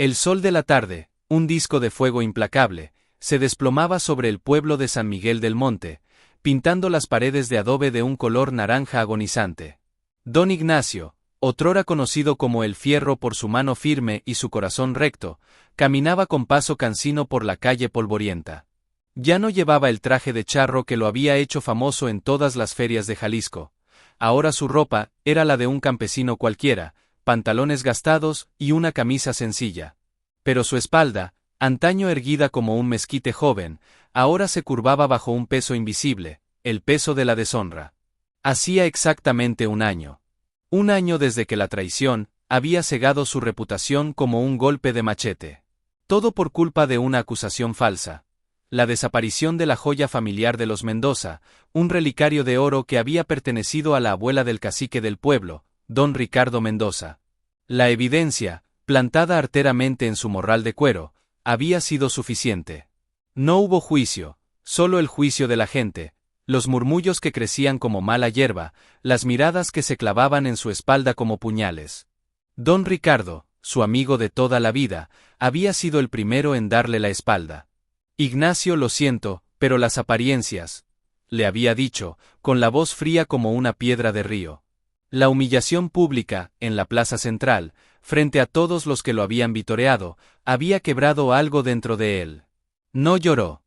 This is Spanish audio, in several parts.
El sol de la tarde, un disco de fuego implacable, se desplomaba sobre el pueblo de San Miguel del Monte, pintando las paredes de adobe de un color naranja agonizante. Don Ignacio, otrora conocido como el Fierro por su mano firme y su corazón recto, caminaba con paso cansino por la calle polvorienta. Ya no llevaba el traje de charro que lo había hecho famoso en todas las ferias de Jalisco. Ahora su ropa era la de un campesino cualquiera, pantalones gastados y una camisa sencilla. Pero su espalda, antaño erguida como un mezquite joven, ahora se curvaba bajo un peso invisible, el peso de la deshonra. Hacía exactamente un año. Un año desde que la traición había cegado su reputación como un golpe de machete. Todo por culpa de una acusación falsa. La desaparición de la joya familiar de los Mendoza, un relicario de oro que había pertenecido a la abuela del cacique del pueblo, don Ricardo Mendoza. La evidencia, plantada arteramente en su morral de cuero, había sido suficiente. No hubo juicio, solo el juicio de la gente, los murmullos que crecían como mala hierba, las miradas que se clavaban en su espalda como puñales. Don Ricardo, su amigo de toda la vida, había sido el primero en darle la espalda. Ignacio, lo siento, pero las apariencias, le había dicho, con la voz fría como una piedra de río. La humillación pública, en la plaza central, frente a todos los que lo habían vitoreado, había quebrado algo dentro de él. No lloró.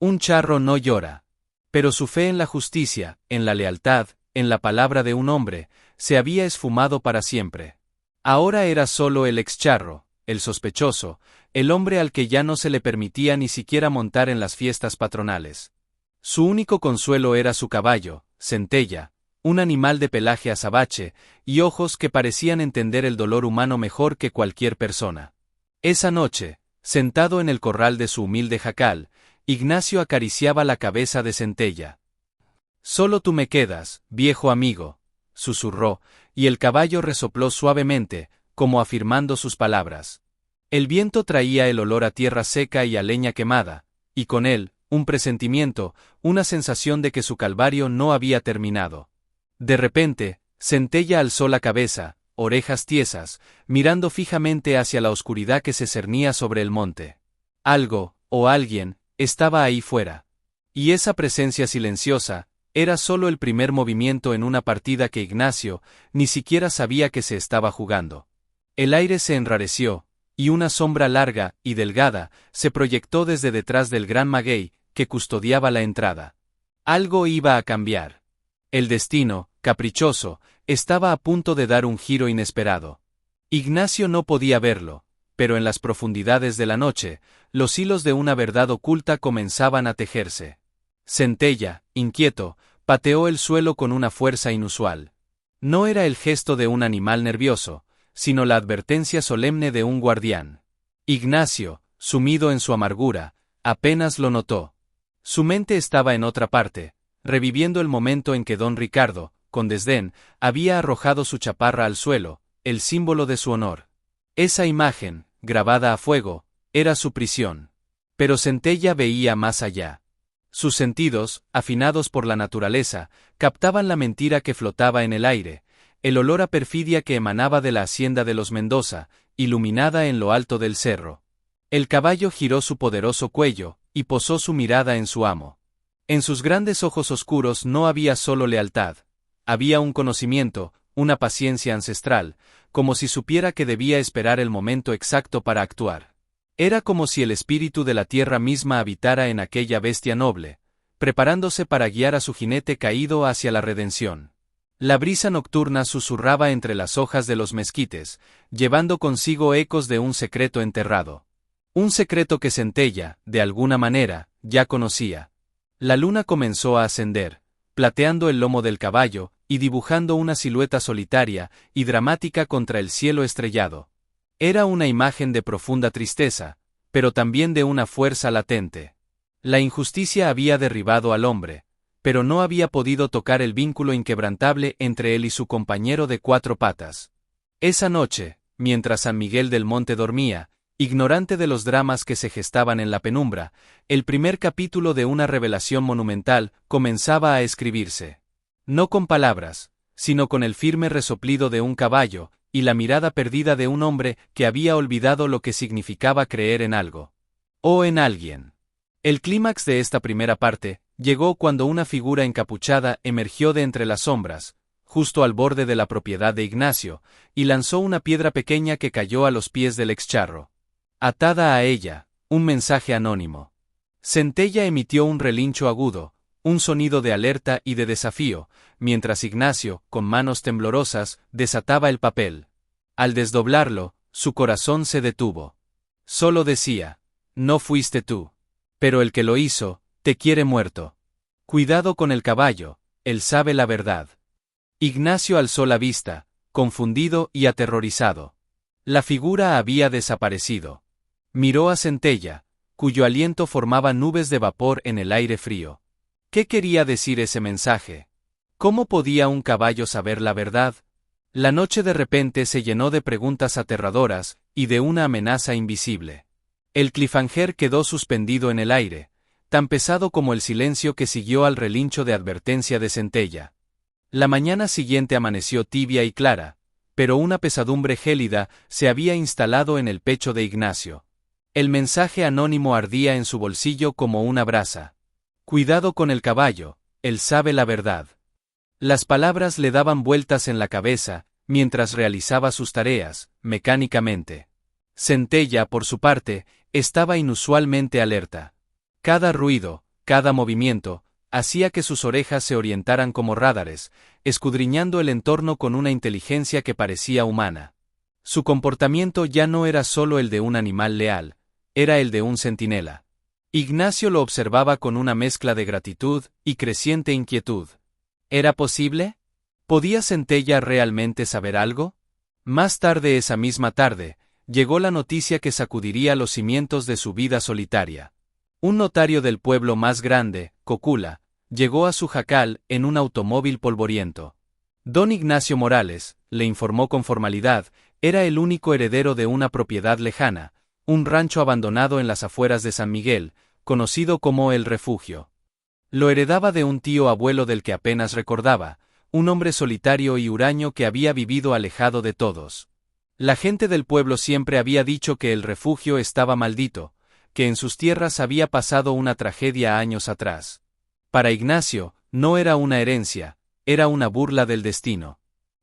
Un charro no llora. Pero su fe en la justicia, en la lealtad, en la palabra de un hombre, se había esfumado para siempre. Ahora era solo el ex-charro, el sospechoso, el hombre al que ya no se le permitía ni siquiera montar en las fiestas patronales. Su único consuelo era su caballo, Centella, un animal de pelaje azabache y ojos que parecían entender el dolor humano mejor que cualquier persona. Esa noche, sentado en el corral de su humilde jacal, Ignacio acariciaba la cabeza de Centella. «Solo tú me quedas, viejo amigo», susurró, y el caballo resopló suavemente, como afirmando sus palabras. El viento traía el olor a tierra seca y a leña quemada, y con él, un presentimiento, una sensación de que su calvario no había terminado. De repente, Centella alzó la cabeza, orejas tiesas, mirando fijamente hacia la oscuridad que se cernía sobre el monte. Algo, o alguien, estaba ahí fuera. Y esa presencia silenciosa, era solo el primer movimiento en una partida que Ignacio ni siquiera sabía que se estaba jugando. El aire se enrareció, y una sombra larga y delgada se proyectó desde detrás del gran maguey que custodiaba la entrada. Algo iba a cambiar. El destino, caprichoso, estaba a punto de dar un giro inesperado. Ignacio no podía verlo, pero en las profundidades de la noche, los hilos de una verdad oculta comenzaban a tejerse. Centella, inquieto, pateó el suelo con una fuerza inusual. No era el gesto de un animal nervioso, sino la advertencia solemne de un guardián. Ignacio, sumido en su amargura, apenas lo notó. Su mente estaba en otra parte, reviviendo el momento en que don Ricardo, con desdén, había arrojado su chaparra al suelo, el símbolo de su honor. Esa imagen, grabada a fuego, era su prisión. Pero Centella veía más allá. Sus sentidos, afinados por la naturaleza, captaban la mentira que flotaba en el aire, el olor a perfidia que emanaba de la hacienda de los Mendoza, iluminada en lo alto del cerro. El caballo giró su poderoso cuello, y posó su mirada en su amo. En sus grandes ojos oscuros no había solo lealtad, había un conocimiento, una paciencia ancestral, como si supiera que debía esperar el momento exacto para actuar. Era como si el espíritu de la tierra misma habitara en aquella bestia noble, preparándose para guiar a su jinete caído hacia la redención. La brisa nocturna susurraba entre las hojas de los mezquites, llevando consigo ecos de un secreto enterrado. Un secreto que Centella, de alguna manera, ya conocía. La luna comenzó a ascender, plateando el lomo del caballo, y dibujando una silueta solitaria y dramática contra el cielo estrellado. Era una imagen de profunda tristeza, pero también de una fuerza latente. La injusticia había derribado al hombre, pero no había podido tocar el vínculo inquebrantable entre él y su compañero de cuatro patas. Esa noche, mientras San Miguel del Monte dormía, ignorante de los dramas que se gestaban en la penumbra, el primer capítulo de una revelación monumental comenzaba a escribirse. No con palabras, sino con el firme resoplido de un caballo, y la mirada perdida de un hombre que había olvidado lo que significaba creer en algo. O en alguien. El clímax de esta primera parte llegó cuando una figura encapuchada emergió de entre las sombras, justo al borde de la propiedad de Ignacio, y lanzó una piedra pequeña que cayó a los pies del excharro. Atada a ella, un mensaje anónimo. Centella emitió un relincho agudo, un sonido de alerta y de desafío, mientras Ignacio, con manos temblorosas, desataba el papel. Al desdoblarlo, su corazón se detuvo. Solo decía: no fuiste tú. Pero el que lo hizo, te quiere muerto. Cuidado con el caballo, él sabe la verdad. Ignacio alzó la vista, confundido y aterrorizado. La figura había desaparecido. Miró a Centella, cuyo aliento formaba nubes de vapor en el aire frío. ¿Qué quería decir ese mensaje? ¿Cómo podía un caballo saber la verdad? La noche de repente se llenó de preguntas aterradoras y de una amenaza invisible. El cliffhanger quedó suspendido en el aire, tan pesado como el silencio que siguió al relincho de advertencia de Centella. La mañana siguiente amaneció tibia y clara, pero una pesadumbre gélida se había instalado en el pecho de Ignacio. El mensaje anónimo ardía en su bolsillo como una brasa. Cuidado con el caballo, él sabe la verdad. Las palabras le daban vueltas en la cabeza, mientras realizaba sus tareas, mecánicamente. Centella, por su parte, estaba inusualmente alerta. Cada ruido, cada movimiento, hacía que sus orejas se orientaran como rádares, escudriñando el entorno con una inteligencia que parecía humana. Su comportamiento ya no era solo el de un animal leal, era el de un centinela. Ignacio lo observaba con una mezcla de gratitud y creciente inquietud. ¿Era posible? ¿Podía Centella realmente saber algo? Más tarde esa misma tarde, llegó la noticia que sacudiría los cimientos de su vida solitaria. Un notario del pueblo más grande, Cocula, llegó a su jacal en un automóvil polvoriento. Don Ignacio Morales, le informó con formalidad, era el único heredero de una propiedad lejana, un rancho abandonado en las afueras de San Miguel, conocido como El Refugio. Lo heredaba de un tío abuelo del que apenas recordaba, un hombre solitario y huraño que había vivido alejado de todos. La gente del pueblo siempre había dicho que El Refugio estaba maldito, que en sus tierras había pasado una tragedia años atrás. Para Ignacio, no era una herencia, era una burla del destino.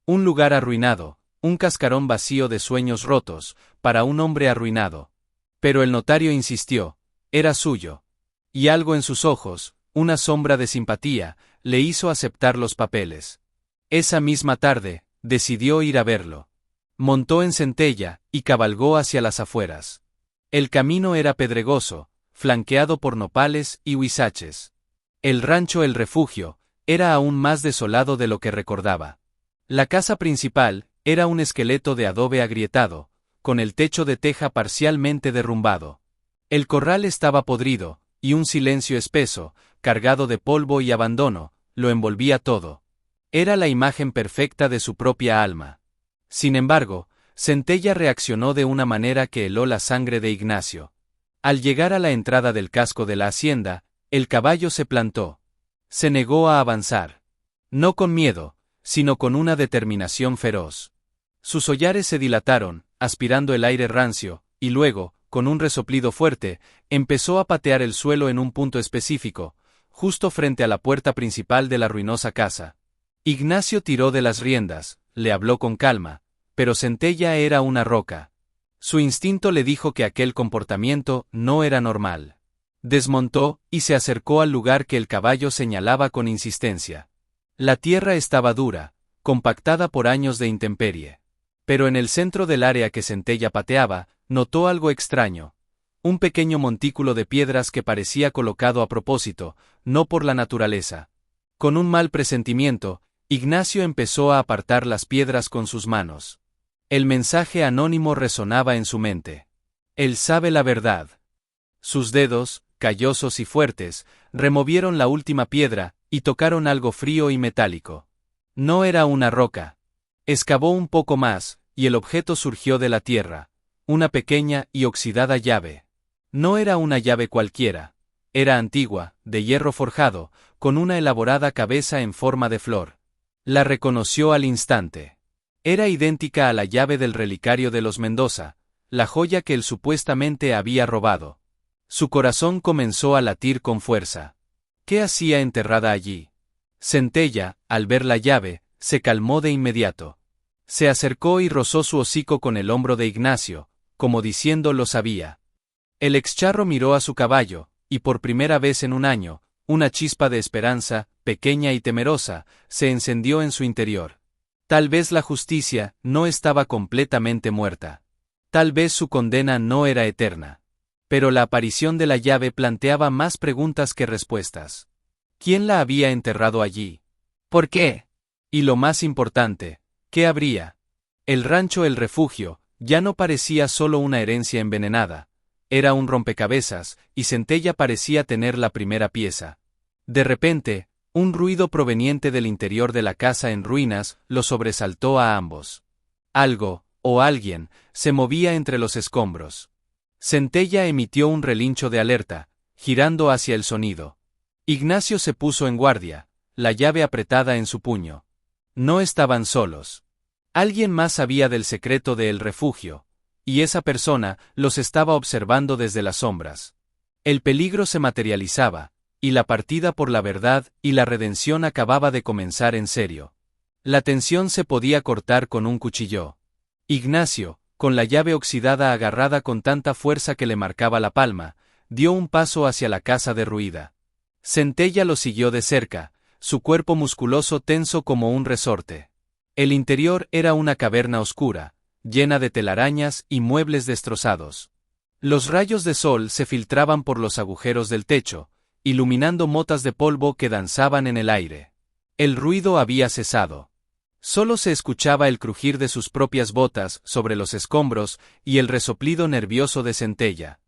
Un lugar arruinado, un cascarón vacío de sueños rotos, para un hombre arruinado. Pero el notario insistió, era suyo. Y algo en sus ojos, una sombra de simpatía, le hizo aceptar los papeles. Esa misma tarde, decidió ir a verlo. Montó en Centella y cabalgó hacia las afueras. El camino era pedregoso, flanqueado por nopales y huizaches. El rancho El Refugio era aún más desolado de lo que recordaba. La casa principal era un esqueleto de adobe agrietado, con el techo de teja parcialmente derrumbado. El corral estaba podrido, y un silencio espeso, cargado de polvo y abandono, lo envolvía todo. Era la imagen perfecta de su propia alma. Sin embargo, Centella reaccionó de una manera que heló la sangre de Ignacio. Al llegar a la entrada del casco de la hacienda, el caballo se plantó. Se negó a avanzar. No con miedo, sino con una determinación feroz. Sus hollares se dilataron, aspirando el aire rancio, y luego, con un resoplido fuerte, empezó a patear el suelo en un punto específico, justo frente a la puerta principal de la ruinosa casa. Ignacio tiró de las riendas, le habló con calma, pero Centella era una roca. Su instinto le dijo que aquel comportamiento no era normal. Desmontó y se acercó al lugar que el caballo señalaba con insistencia. La tierra estaba dura, compactada por años de intemperie. Pero en el centro del área que Centella pateaba, notó algo extraño. Un pequeño montículo de piedras que parecía colocado a propósito, no por la naturaleza. Con un mal presentimiento, Ignacio empezó a apartar las piedras con sus manos. El mensaje anónimo resonaba en su mente. Él sabe la verdad. Sus dedos, callosos y fuertes, removieron la última piedra y tocaron algo frío y metálico. No era una roca. Excavó un poco más, y el objeto surgió de la tierra, una pequeña y oxidada llave. No era una llave cualquiera, era antigua, de hierro forjado, con una elaborada cabeza en forma de flor. La reconoció al instante. Era idéntica a la llave del relicario de los Mendoza, la joya que él supuestamente había robado. Su corazón comenzó a latir con fuerza. ¿Qué hacía enterrada allí? Centella, al ver la llave, se calmó de inmediato. Se acercó y rozó su hocico con el hombro de Ignacio, como diciendo lo sabía. El excharro miró a su caballo, y por primera vez en un año, una chispa de esperanza, pequeña y temerosa, se encendió en su interior. Tal vez la justicia no estaba completamente muerta. Tal vez su condena no era eterna. Pero la aparición de la llave planteaba más preguntas que respuestas. ¿Quién la había enterrado allí? ¿Por qué? Y lo más importante, ¿qué habría? El rancho El Refugio ya no parecía solo una herencia envenenada. Era un rompecabezas, y Centella parecía tener la primera pieza. De repente, un ruido proveniente del interior de la casa en ruinas lo sobresaltó a ambos. Algo, o alguien, se movía entre los escombros. Centella emitió un relincho de alerta, girando hacia el sonido. Ignacio se puso en guardia, la llave apretada en su puño. No estaban solos. Alguien más sabía del secreto de El Refugio, y esa persona los estaba observando desde las sombras. El peligro se materializaba, y la partida por la verdad y la redención acababa de comenzar en serio. La tensión se podía cortar con un cuchillo. Ignacio, con la llave oxidada agarrada con tanta fuerza que le marcaba la palma, dio un paso hacia la casa derruida. Centella lo siguió de cerca, su cuerpo musculoso tenso como un resorte. El interior era una caverna oscura, llena de telarañas y muebles destrozados. Los rayos de sol se filtraban por los agujeros del techo, iluminando motas de polvo que danzaban en el aire. El ruido había cesado. Solo se escuchaba el crujir de sus propias botas sobre los escombros y el resoplido nervioso de Centella.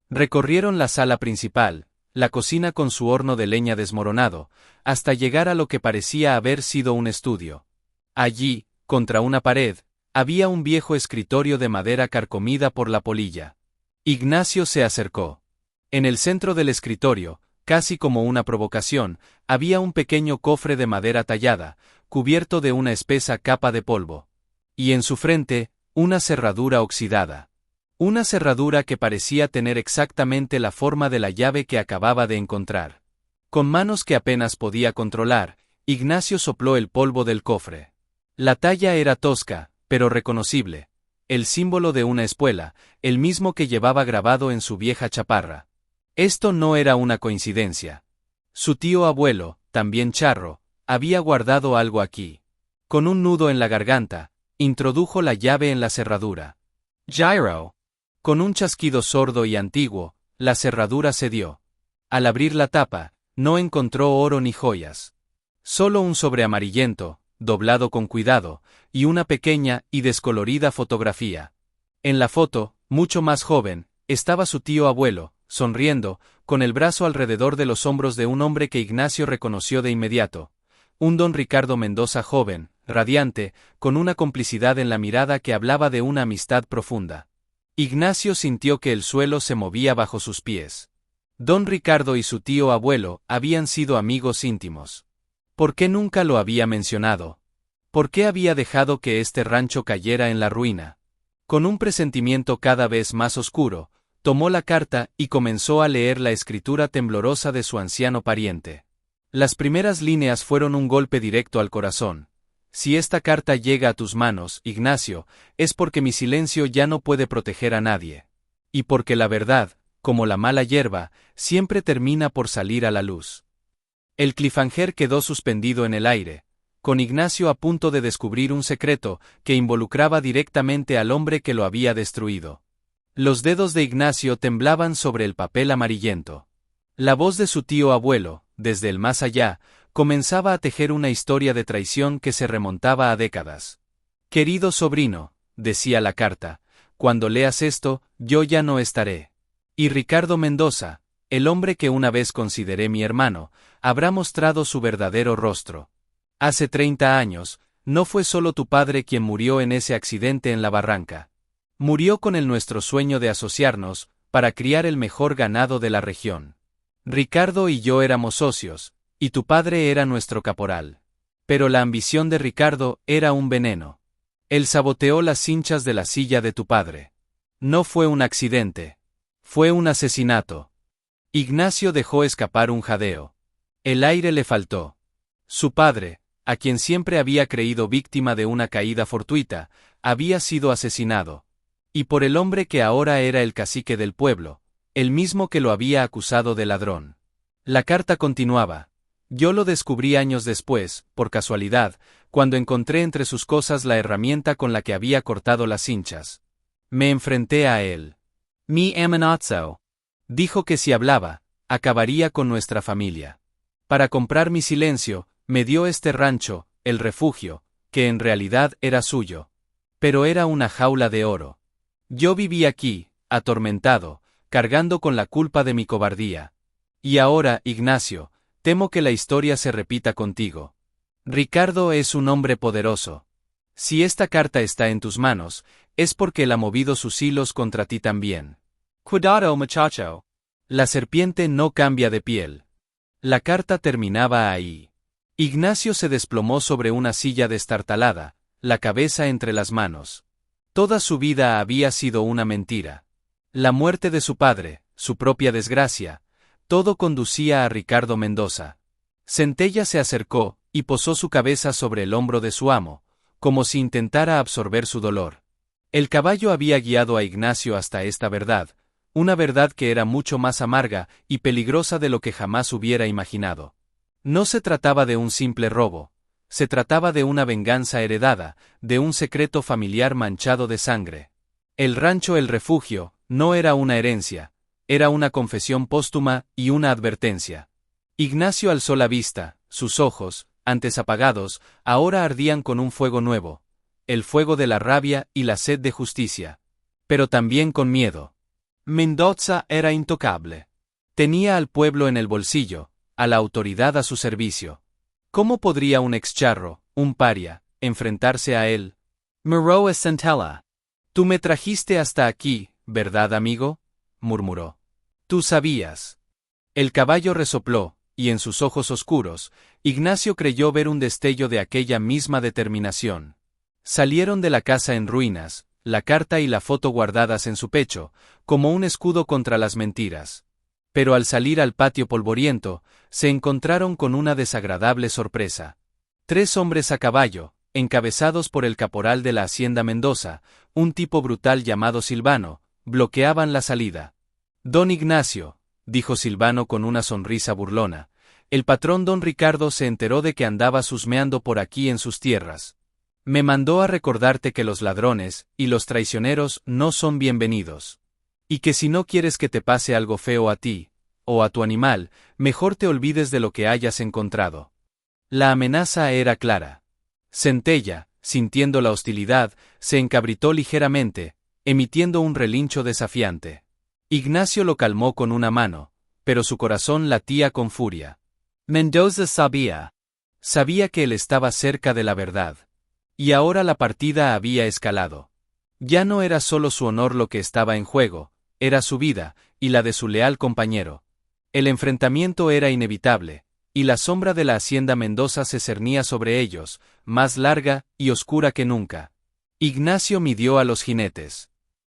Recorrieron la sala principal, la cocina con su horno de leña desmoronado, hasta llegar a lo que parecía haber sido un estudio. Allí, contra una pared, había un viejo escritorio de madera carcomida por la polilla. Ignacio se acercó. En el centro del escritorio, casi como una provocación, había un pequeño cofre de madera tallada, cubierto de una espesa capa de polvo. Y en su frente, una cerradura oxidada. Una cerradura que parecía tener exactamente la forma de la llave que acababa de encontrar. Con manos que apenas podía controlar, Ignacio sopló el polvo del cofre. La talla era tosca, pero reconocible. El símbolo de una espuela, el mismo que llevaba grabado en su vieja chaparra. Esto no era una coincidencia. Su tío abuelo, también charro, había guardado algo aquí. Con un nudo en la garganta, introdujo la llave en la cerradura. Gyro. Con un chasquido sordo y antiguo, la cerradura cedió. Al abrir la tapa, no encontró oro ni joyas. Solo un sobre amarillento, doblado con cuidado, y una pequeña y descolorida fotografía. En la foto, mucho más joven, estaba su tío abuelo, sonriendo, con el brazo alrededor de los hombros de un hombre que Ignacio reconoció de inmediato. Un don Ricardo Mendoza joven, radiante, con una complicidad en la mirada que hablaba de una amistad profunda. Ignacio sintió que el suelo se movía bajo sus pies. Don Ricardo y su tío abuelo habían sido amigos íntimos. ¿Por qué nunca lo había mencionado? ¿Por qué había dejado que este rancho cayera en la ruina? Con un presentimiento cada vez más oscuro, tomó la carta y comenzó a leer la escritura temblorosa de su anciano pariente. Las primeras líneas fueron un golpe directo al corazón. Si esta carta llega a tus manos, Ignacio, es porque mi silencio ya no puede proteger a nadie. Y porque la verdad, como la mala hierba, siempre termina por salir a la luz. El cliffhanger quedó suspendido en el aire, con Ignacio a punto de descubrir un secreto que involucraba directamente al hombre que lo había destruido. Los dedos de Ignacio temblaban sobre el papel amarillento. La voz de su tío abuelo, desde el más allá, comenzaba a tejer una historia de traición que se remontaba a décadas. Querido sobrino, decía la carta, cuando leas esto, yo ya no estaré. Y Ricardo Mendoza, el hombre que una vez consideré mi hermano, habrá mostrado su verdadero rostro. Hace 30 años, no fue solo tu padre quien murió en ese accidente en la barranca. Murió con el nuestro sueño de asociarnos, para criar el mejor ganado de la región. Ricardo y yo éramos socios, y tu padre era nuestro caporal. Pero la ambición de Ricardo era un veneno. Él saboteó las cinchas de la silla de tu padre. No fue un accidente. Fue un asesinato. Ignacio dejó escapar un jadeo. El aire le faltó. Su padre, a quien siempre había creído víctima de una caída fortuita, había sido asesinado. Y por el hombre que ahora era el cacique del pueblo, el mismo que lo había acusado de ladrón. La carta continuaba. Yo lo descubrí años después, por casualidad, cuando encontré entre sus cosas la herramienta con la que había cortado las cinchas. Me enfrenté a él. Mi amenazó. Dijo que si hablaba, acabaría con nuestra familia. Para comprar mi silencio, me dio este rancho, el refugio, que en realidad era suyo. Pero era una jaula de oro. Yo viví aquí, atormentado, cargando con la culpa de mi cobardía. Y ahora, Ignacio, temo que la historia se repita contigo. Ricardo es un hombre poderoso. Si esta carta está en tus manos, es porque él ha movido sus hilos contra ti también. Cuidado, muchacho. La serpiente no cambia de piel. La carta terminaba ahí. Ignacio se desplomó sobre una silla destartalada, la cabeza entre las manos. Toda su vida había sido una mentira. La muerte de su padre, su propia desgracia, todo conducía a Ricardo Mendoza. Centella se acercó y posó su cabeza sobre el hombro de su amo, como si intentara absorber su dolor. El caballo había guiado a Ignacio hasta esta verdad, una verdad que era mucho más amarga y peligrosa de lo que jamás hubiera imaginado. No se trataba de un simple robo, se trataba de una venganza heredada, de un secreto familiar manchado de sangre. El rancho El Refugio no era una herencia, era una confesión póstuma y una advertencia. Ignacio alzó la vista, sus ojos, antes apagados, ahora ardían con un fuego nuevo, el fuego de la rabia y la sed de justicia. Pero también con miedo. Mendoza era intocable. Tenía al pueblo en el bolsillo, a la autoridad a su servicio. ¿Cómo podría un excharro, un paria, enfrentarse a él? Miró a Centella. Tú me trajiste hasta aquí, ¿verdad, amigo? Murmuró. Tú sabías. El caballo resopló, y en sus ojos oscuros, Ignacio creyó ver un destello de aquella misma determinación. Salieron de la casa en ruinas, la carta y la foto guardadas en su pecho, como un escudo contra las mentiras. Pero al salir al patio polvoriento, se encontraron con una desagradable sorpresa. 3 hombres a caballo, encabezados por el caporal de la Hacienda Mendoza, un tipo brutal llamado Silvano, bloqueaban la salida. Don Ignacio, dijo Silvano con una sonrisa burlona, el patrón don Ricardo se enteró de que andabas husmeando por aquí en sus tierras. Me mandó a recordarte que los ladrones y los traicioneros no son bienvenidos. Y que si no quieres que te pase algo feo a ti, o a tu animal, mejor te olvides de lo que hayas encontrado. La amenaza era clara. Centella, sintiendo la hostilidad, se encabritó ligeramente, emitiendo un relincho desafiante. Ignacio lo calmó con una mano, pero su corazón latía con furia. Mendoza sabía. Sabía que él estaba cerca de la verdad. Y ahora la partida había escalado. Ya no era solo su honor lo que estaba en juego, era su vida, y la de su leal compañero. El enfrentamiento era inevitable, y la sombra de la Hacienda Mendoza se cernía sobre ellos, más larga y oscura que nunca. Ignacio midió a los jinetes.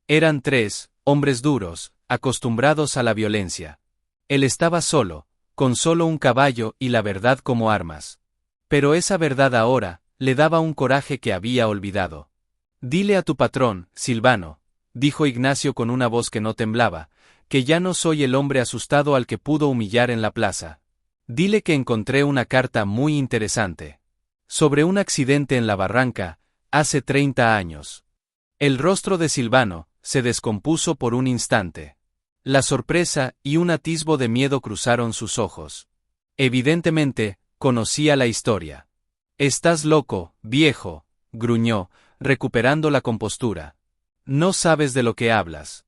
Eran 3, hombres duros, acostumbrados a la violencia. Él estaba solo, con solo un caballo y la verdad como armas. Pero esa verdad ahora, le daba un coraje que había olvidado. Dile a tu patrón, Silvano, dijo Ignacio con una voz que no temblaba, que ya no soy el hombre asustado al que pudo humillar en la plaza. Dile que encontré una carta muy interesante. Sobre un accidente en la barranca, hace 30 años. El rostro de Silvano se descompuso por un instante. La sorpresa y un atisbo de miedo cruzaron sus ojos. Evidentemente, conocía la historia. Estás loco, viejo, gruñó, recuperando la compostura. No sabes de lo que hablas.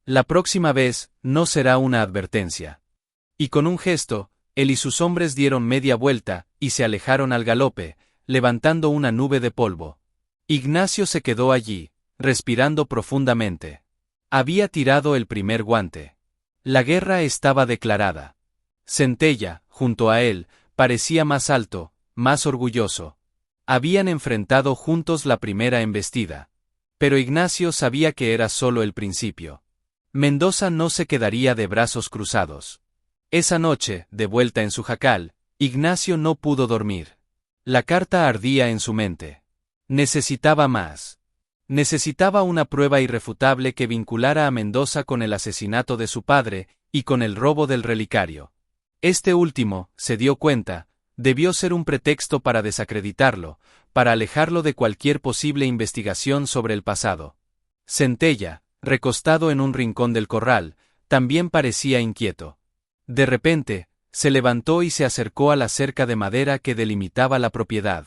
La próxima vez, no será una advertencia. Y con un gesto, él y sus hombres dieron media vuelta, y se alejaron al galope, levantando una nube de polvo. Ignacio se quedó allí, respirando profundamente. Había tirado el primer guante. La guerra estaba declarada. Centella, junto a él, parecía más alto, más orgulloso. Habían enfrentado juntos la primera embestida. Pero Ignacio sabía que era solo el principio. Mendoza no se quedaría de brazos cruzados. Esa noche, de vuelta en su jacal, Ignacio no pudo dormir. La carta ardía en su mente. Necesitaba más. Necesitaba una prueba irrefutable que vinculara a Mendoza con el asesinato de su padre y con el robo del relicario. Este último, se dio cuenta, debió ser un pretexto para desacreditarlo, para alejarlo de cualquier posible investigación sobre el pasado. Centella, recostado en un rincón del corral, también parecía inquieto. De repente, se levantó y se acercó a la cerca de madera que delimitaba la propiedad.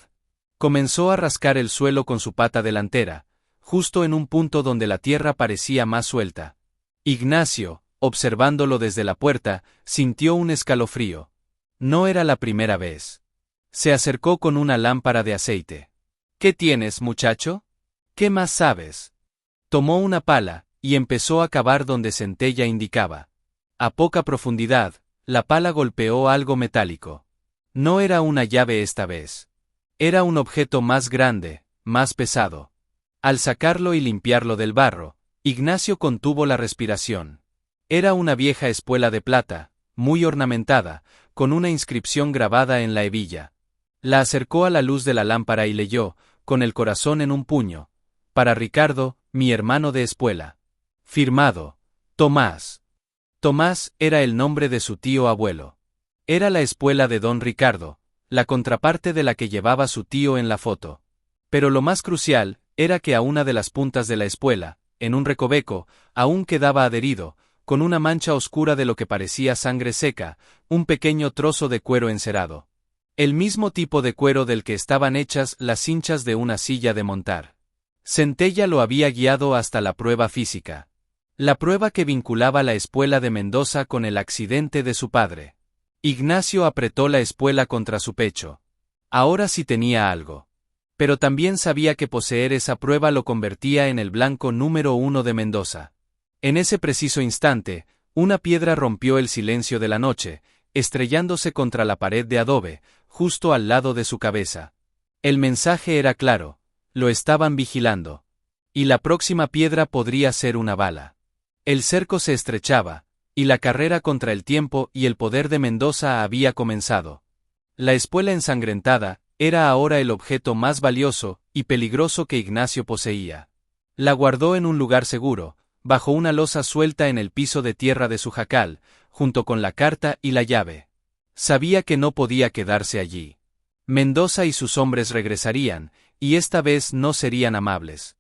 Comenzó a rascar el suelo con su pata delantera, justo en un punto donde la tierra parecía más suelta. Ignacio, observándolo desde la puerta, sintió un escalofrío. No era la primera vez. Se acercó con una lámpara de aceite. ¿Qué tienes, muchacho? ¿Qué más sabes? Tomó una pala, y empezó a cavar donde Centella indicaba. A poca profundidad, la pala golpeó algo metálico. No era una llave esta vez. Era un objeto más grande, más pesado. Al sacarlo y limpiarlo del barro, Ignacio contuvo la respiración. Era una vieja espuela de plata, muy ornamentada, con una inscripción grabada en la hebilla. La acercó a la luz de la lámpara y leyó, con el corazón en un puño: para Ricardo, mi hermano de espuela. Firmado, Tomás. Tomás era el nombre de su tío abuelo. Era la espuela de don Ricardo, la contraparte de la que llevaba su tío en la foto. Pero lo más crucial era que a una de las puntas de la espuela, en un recoveco, aún quedaba adherido, con una mancha oscura de lo que parecía sangre seca, un pequeño trozo de cuero encerado. El mismo tipo de cuero del que estaban hechas las cinchas de una silla de montar. Centella lo había guiado hasta la prueba física. La prueba que vinculaba la espuela de Mendoza con el accidente de su padre. Ignacio apretó la espuela contra su pecho. Ahora sí tenía algo. Pero también sabía que poseer esa prueba lo convertía en el blanco número 1 de Mendoza. En ese preciso instante, una piedra rompió el silencio de la noche, estrellándose contra la pared de adobe, justo al lado de su cabeza. El mensaje era claro: lo estaban vigilando. Y la próxima piedra podría ser una bala. El cerco se estrechaba, y la carrera contra el tiempo y el poder de Mendoza había comenzado. La espuela ensangrentada era ahora el objeto más valioso y peligroso que Ignacio poseía. La guardó en un lugar seguro, bajo una losa suelta en el piso de tierra de su jacal, junto con la carta y la llave. Sabía que no podía quedarse allí. Mendoza y sus hombres regresarían, y esta vez no serían amables.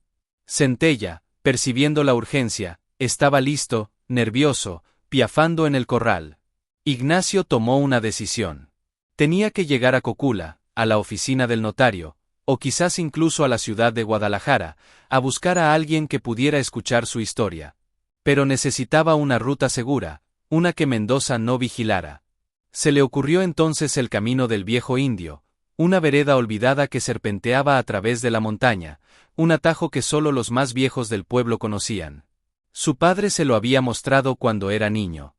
Centella, percibiendo la urgencia, estaba listo, nervioso, piafando en el corral. Ignacio tomó una decisión. Tenía que llegar a Cocula, a la oficina del notario, o quizás incluso a la ciudad de Guadalajara, a buscar a alguien que pudiera escuchar su historia. Pero necesitaba una ruta segura, una que Mendoza no vigilara. Se le ocurrió entonces el camino del viejo indio, una vereda olvidada que serpenteaba a través de la montaña, un atajo que solo los más viejos del pueblo conocían. Su padre se lo había mostrado cuando era niño.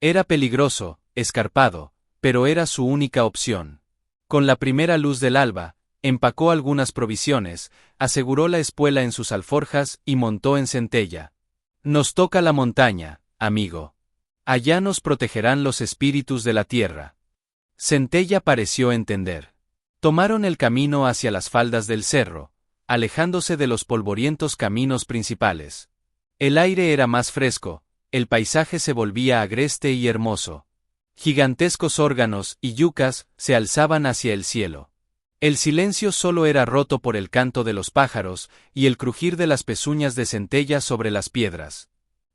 Era peligroso, escarpado, pero era su única opción. Con la primera luz del alba, empacó algunas provisiones, aseguró la espuela en sus alforjas y montó en Centella. Nos toca la montaña, amigo. Allá nos protegerán los espíritus de la tierra. Centella pareció entender. Tomaron el camino hacia las faldas del cerro, alejándose de los polvorientos caminos principales. El aire era más fresco, el paisaje se volvía agreste y hermoso. Gigantescos órganos y yucas se alzaban hacia el cielo. El silencio solo era roto por el canto de los pájaros y el crujir de las pezuñas de Centella sobre las piedras.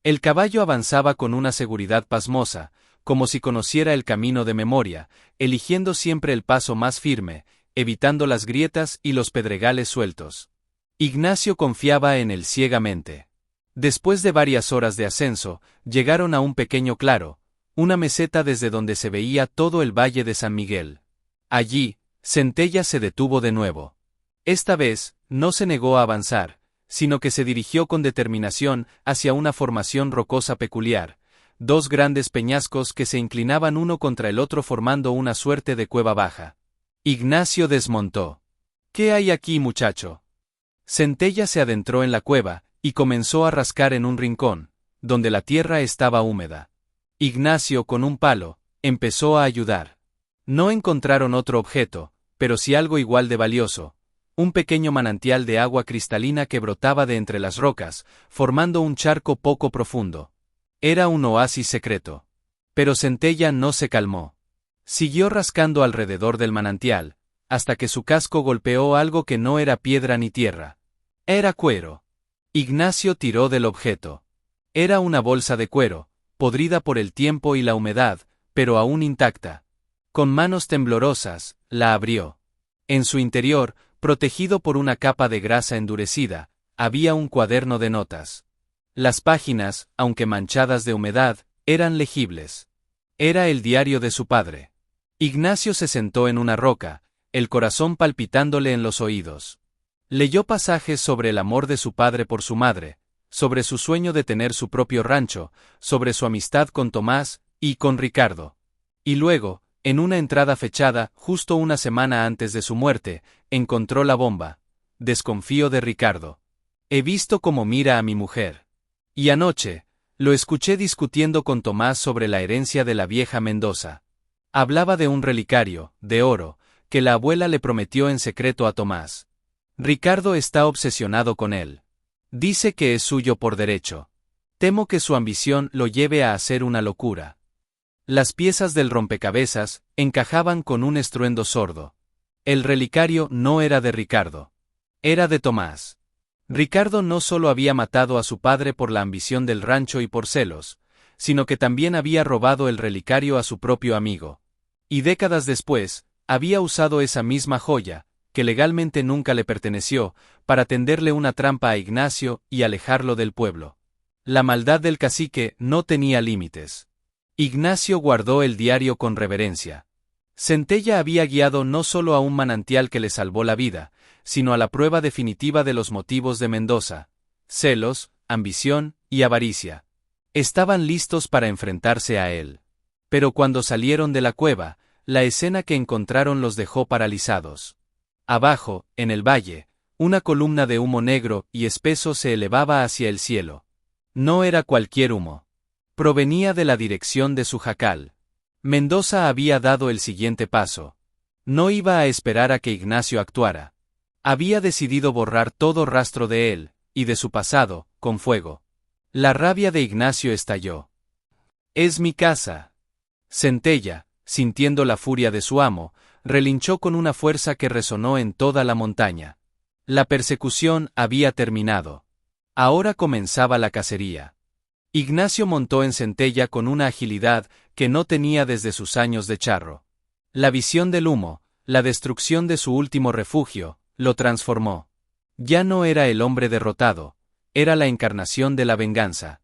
El caballo avanzaba con una seguridad pasmosa, como si conociera el camino de memoria, eligiendo siempre el paso más firme, evitando las grietas y los pedregales sueltos. Ignacio confiaba en él ciegamente. Después de varias horas de ascenso, llegaron a un pequeño claro, una meseta desde donde se veía todo el valle de San Miguel. Allí, Centella se detuvo de nuevo. Esta vez, no se negó a avanzar, sino que se dirigió con determinación hacia una formación rocosa peculiar, dos grandes peñascos que se inclinaban uno contra el otro formando una suerte de cueva baja. Ignacio desmontó. ¿Qué hay aquí, muchacho? Centella se adentró en la cueva, y comenzó a rascar en un rincón, donde la tierra estaba húmeda. Ignacio, con un palo, empezó a ayudar. No encontraron otro objeto, pero sí algo igual de valioso: un pequeño manantial de agua cristalina que brotaba de entre las rocas, formando un charco poco profundo. Era un oasis secreto. Pero Centella no se calmó. Siguió rascando alrededor del manantial, hasta que su casco golpeó algo que no era piedra ni tierra. Era cuero. Ignacio tiró del objeto. Era una bolsa de cuero, podrida por el tiempo y la humedad, pero aún intacta. Con manos temblorosas, la abrió. En su interior, protegido por una capa de grasa endurecida, había un cuaderno de notas. Las páginas, aunque manchadas de humedad, eran legibles. Era el diario de su padre. Ignacio se sentó en una roca, el corazón palpitándole en los oídos. Leyó pasajes sobre el amor de su padre por su madre, sobre su sueño de tener su propio rancho, sobre su amistad con Tomás y con Ricardo. Y luego, en una entrada fechada, justo una semana antes de su muerte, encontró la bomba. Desconfío de Ricardo. He visto cómo mira a mi mujer. Y anoche, lo escuché discutiendo con Tomás sobre la herencia de la vieja Mendoza. Hablaba de un relicario, de oro, que la abuela le prometió en secreto a Tomás. Ricardo está obsesionado con él. Dice que es suyo por derecho. Temo que su ambición lo lleve a hacer una locura. Las piezas del rompecabezas encajaban con un estruendo sordo. El relicario no era de Ricardo. Era de Tomás. Ricardo no solo había matado a su padre por la ambición del rancho y por celos, sino que también había robado el relicario a su propio amigo. Y décadas después, había usado esa misma joya, que legalmente nunca le perteneció, para tenderle una trampa a Ignacio y alejarlo del pueblo. La maldad del cacique no tenía límites. Ignacio guardó el diario con reverencia. Centella había guiado no solo a un manantial que le salvó la vida, sino a la prueba definitiva de los motivos de Mendoza: celos, ambición y avaricia. Estaban listos para enfrentarse a él. Pero cuando salieron de la cueva, la escena que encontraron los dejó paralizados. Abajo, en el valle, una columna de humo negro y espeso se elevaba hacia el cielo. No era cualquier humo. Provenía de la dirección de su jacal. Mendoza había dado el siguiente paso. No iba a esperar a que Ignacio actuara. Había decidido borrar todo rastro de él, y de su pasado, con fuego. La rabia de Ignacio estalló. «Es mi casa». Centella, sintiendo la furia de su amo, relinchó con una fuerza que resonó en toda la montaña. La persecución había terminado. Ahora comenzaba la cacería. Ignacio montó en Centella con una agilidad que no tenía desde sus años de charro. La visión del humo, la destrucción de su último refugio, lo transformó. Ya no era el hombre derrotado, era la encarnación de la venganza.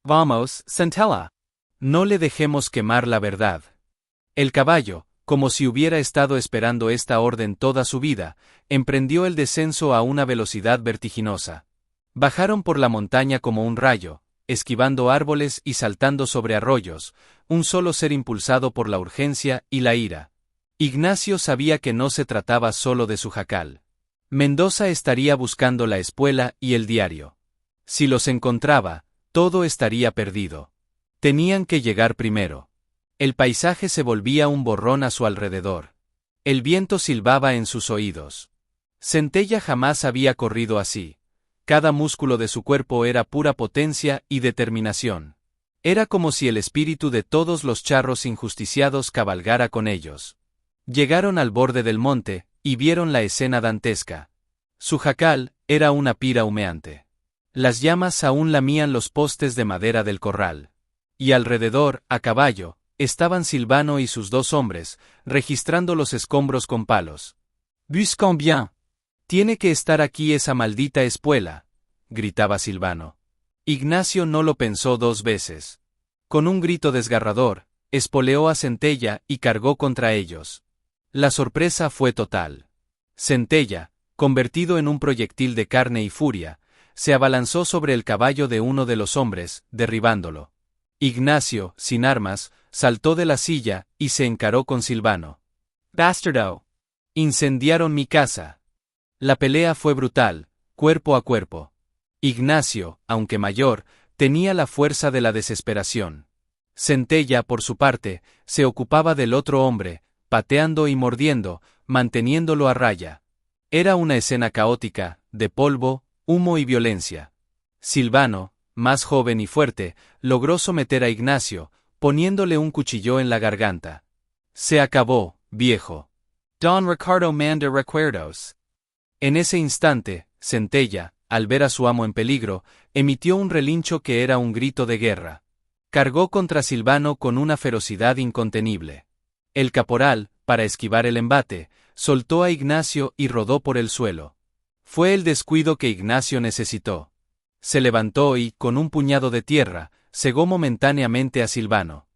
«Vamos, Centella. No le dejemos quemar la verdad». El caballo, como si hubiera estado esperando esta orden toda su vida, emprendió el descenso a una velocidad vertiginosa. Bajaron por la montaña como un rayo, esquivando árboles y saltando sobre arroyos, un solo ser impulsado por la urgencia y la ira. Ignacio sabía que no se trataba solo de su jacal. Mendoza estaría buscando la espuela y el diario. Si los encontraba, todo estaría perdido. Tenían que llegar primero. El paisaje se volvía un borrón a su alrededor. El viento silbaba en sus oídos. Centella jamás había corrido así. Cada músculo de su cuerpo era pura potencia y determinación. Era como si el espíritu de todos los charros injusticiados cabalgara con ellos. Llegaron al borde del monte, y vieron la escena dantesca. Su jacal era una pira humeante. Las llamas aún lamían los postes de madera del corral. Y alrededor, a caballo, estaban Silvano y sus 2 hombres, registrando los escombros con palos. «Busquons bien. Tiene que estar aquí esa maldita espuela», gritaba Silvano. Ignacio no lo pensó 2 veces. Con un grito desgarrador, espoleó a Centella y cargó contra ellos. La sorpresa fue total. Centella, convertido en un proyectil de carne y furia, se abalanzó sobre el caballo de uno de los hombres, derribándolo. Ignacio, sin armas, saltó de la silla y se encaró con Silvano. «Bastardo. Incendiaron mi casa». La pelea fue brutal, cuerpo a cuerpo. Ignacio, aunque mayor, tenía la fuerza de la desesperación. Centella, por su parte, se ocupaba del otro hombre, pateando y mordiendo, manteniéndolo a raya. Era una escena caótica, de polvo, humo y violencia. Silvano, más joven y fuerte, logró someter a Ignacio, poniéndole un cuchillo en la garganta. Se acabó, viejo. Don Ricardo manda recuerdos. En ese instante, Centella, al ver a su amo en peligro, emitió un relincho que era un grito de guerra. Cargó contra Silvano con una ferocidad incontenible. El caporal, para esquivar el embate, soltó a Ignacio y rodó por el suelo. Fue el descuido que Ignacio necesitó. Se levantó y, con un puñado de tierra, cegó momentáneamente a Silvano.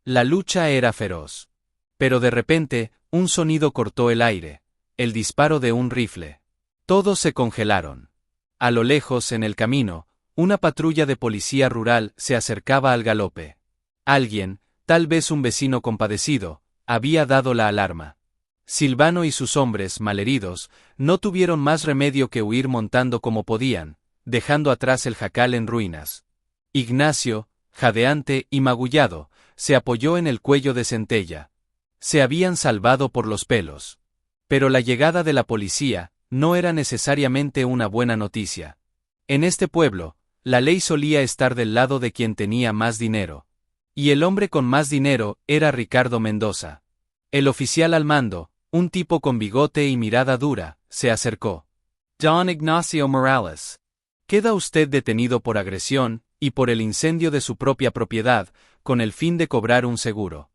La lucha era feroz. Pero de repente, un sonido cortó el aire, el disparo de un rifle. Todos se congelaron. A lo lejos, en el camino, una patrulla de policía rural se acercaba al galope. Alguien, tal vez un vecino compadecido, había dado la alarma. Silvano y sus hombres, malheridos, no tuvieron más remedio que huir montando como podían, dejando atrás el jacal en ruinas. Ignacio, jadeante y magullado, se apoyó en el cuello de Centella. Se habían salvado por los pelos. Pero la llegada de la policía no era necesariamente una buena noticia. En este pueblo, la ley solía estar del lado de quien tenía más dinero. Y el hombre con más dinero era Ricardo Mendoza. El oficial al mando, un tipo con bigote y mirada dura, se acercó. Don Ignacio Morales. Queda usted detenido por agresión y por el incendio de su propia propiedad, con el fin de cobrar un seguro.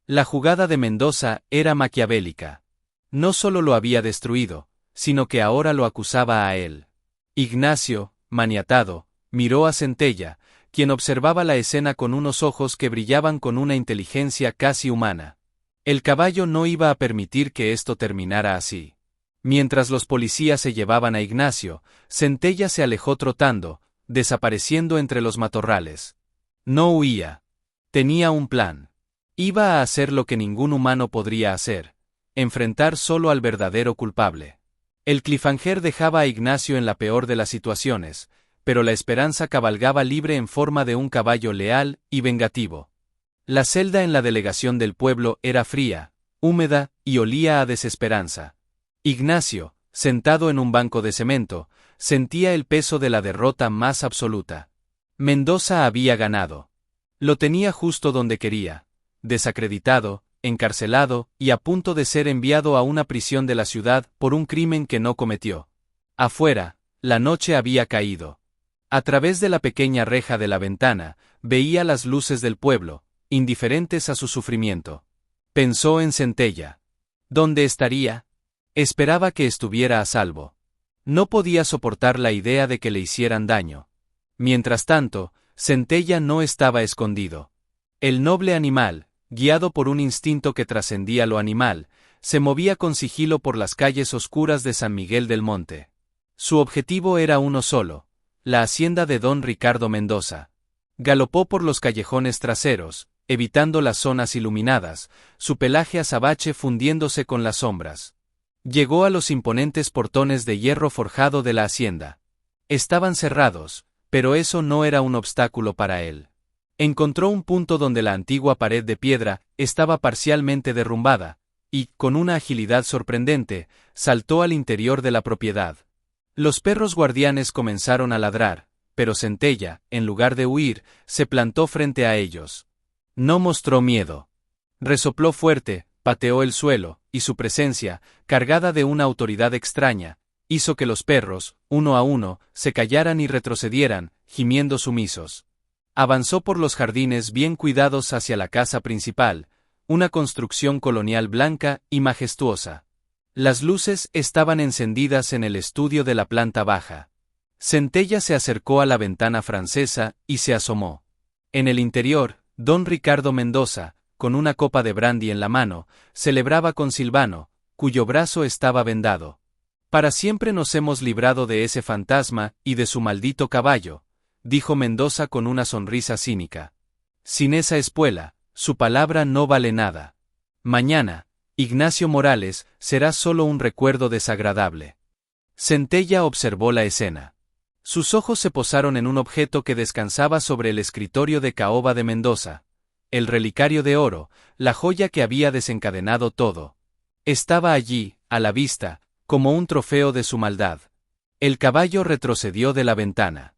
La jugada de Mendoza era maquiavélica. No solo lo había destruido, sino que ahora lo acusaba a él. Ignacio, maniatado, miró a Centella, quien observaba la escena con unos ojos que brillaban con una inteligencia casi humana. El caballo no iba a permitir que esto terminara así. Mientras los policías se llevaban a Ignacio, Centella se alejó trotando, desapareciendo entre los matorrales. No huía. Tenía un plan. Iba a hacer lo que ningún humano podría hacer: enfrentar solo al verdadero culpable. El cliffhanger dejaba a Ignacio en la peor de las situaciones, pero la esperanza cabalgaba libre en forma de un caballo leal y vengativo. La celda en la delegación del pueblo era fría, húmeda y olía a desesperanza. Ignacio, sentado en un banco de cemento, sentía el peso de la derrota más absoluta. Mendoza había ganado. Lo tenía justo donde quería, desacreditado, encarcelado y a punto de ser enviado a una prisión de la ciudad por un crimen que no cometió. Afuera, la noche había caído. A través de la pequeña reja de la ventana, veía las luces del pueblo, indiferentes a su sufrimiento. Pensó en Centella. ¿Dónde estaría? Esperaba que estuviera a salvo. No podía soportar la idea de que le hicieran daño. Mientras tanto, Centella no estaba escondido. El noble animal, guiado por un instinto que trascendía lo animal, se movía con sigilo por las calles oscuras de San Miguel del Monte. Su objetivo era uno solo: la hacienda de don Ricardo Mendoza. Galopó por los callejones traseros, evitando las zonas iluminadas, su pelaje azabache fundiéndose con las sombras. Llegó a los imponentes portones de hierro forjado de la hacienda. Estaban cerrados, pero eso no era un obstáculo para él. Encontró un punto donde la antigua pared de piedra estaba parcialmente derrumbada, y, con una agilidad sorprendente, saltó al interior de la propiedad. Los perros guardianes comenzaron a ladrar, pero Centella, en lugar de huir, se plantó frente a ellos. No mostró miedo. Resopló fuerte, pateó el suelo, y su presencia, cargada de una autoridad extraña, hizo que los perros, uno a uno, se callaran y retrocedieran, gimiendo sumisos. Avanzó por los jardines bien cuidados hacia la casa principal, una construcción colonial blanca y majestuosa. Las luces estaban encendidas en el estudio de la planta baja. Centella se acercó a la ventana francesa y se asomó. En el interior, don Ricardo Mendoza, con una copa de brandy en la mano, celebraba con Silvano, cuyo brazo estaba vendado. Para siempre nos hemos librado de ese fantasma y de su maldito caballo, dijo Mendoza con una sonrisa cínica. Sin esa espuela, su palabra no vale nada. Mañana, Ignacio Morales será solo un recuerdo desagradable. Centella observó la escena. Sus ojos se posaron en un objeto que descansaba sobre el escritorio de Caoba de Mendoza. El relicario de oro, la joya que había desencadenado todo. Estaba allí, a la vista, como un trofeo de su maldad. El caballo retrocedió de la ventana.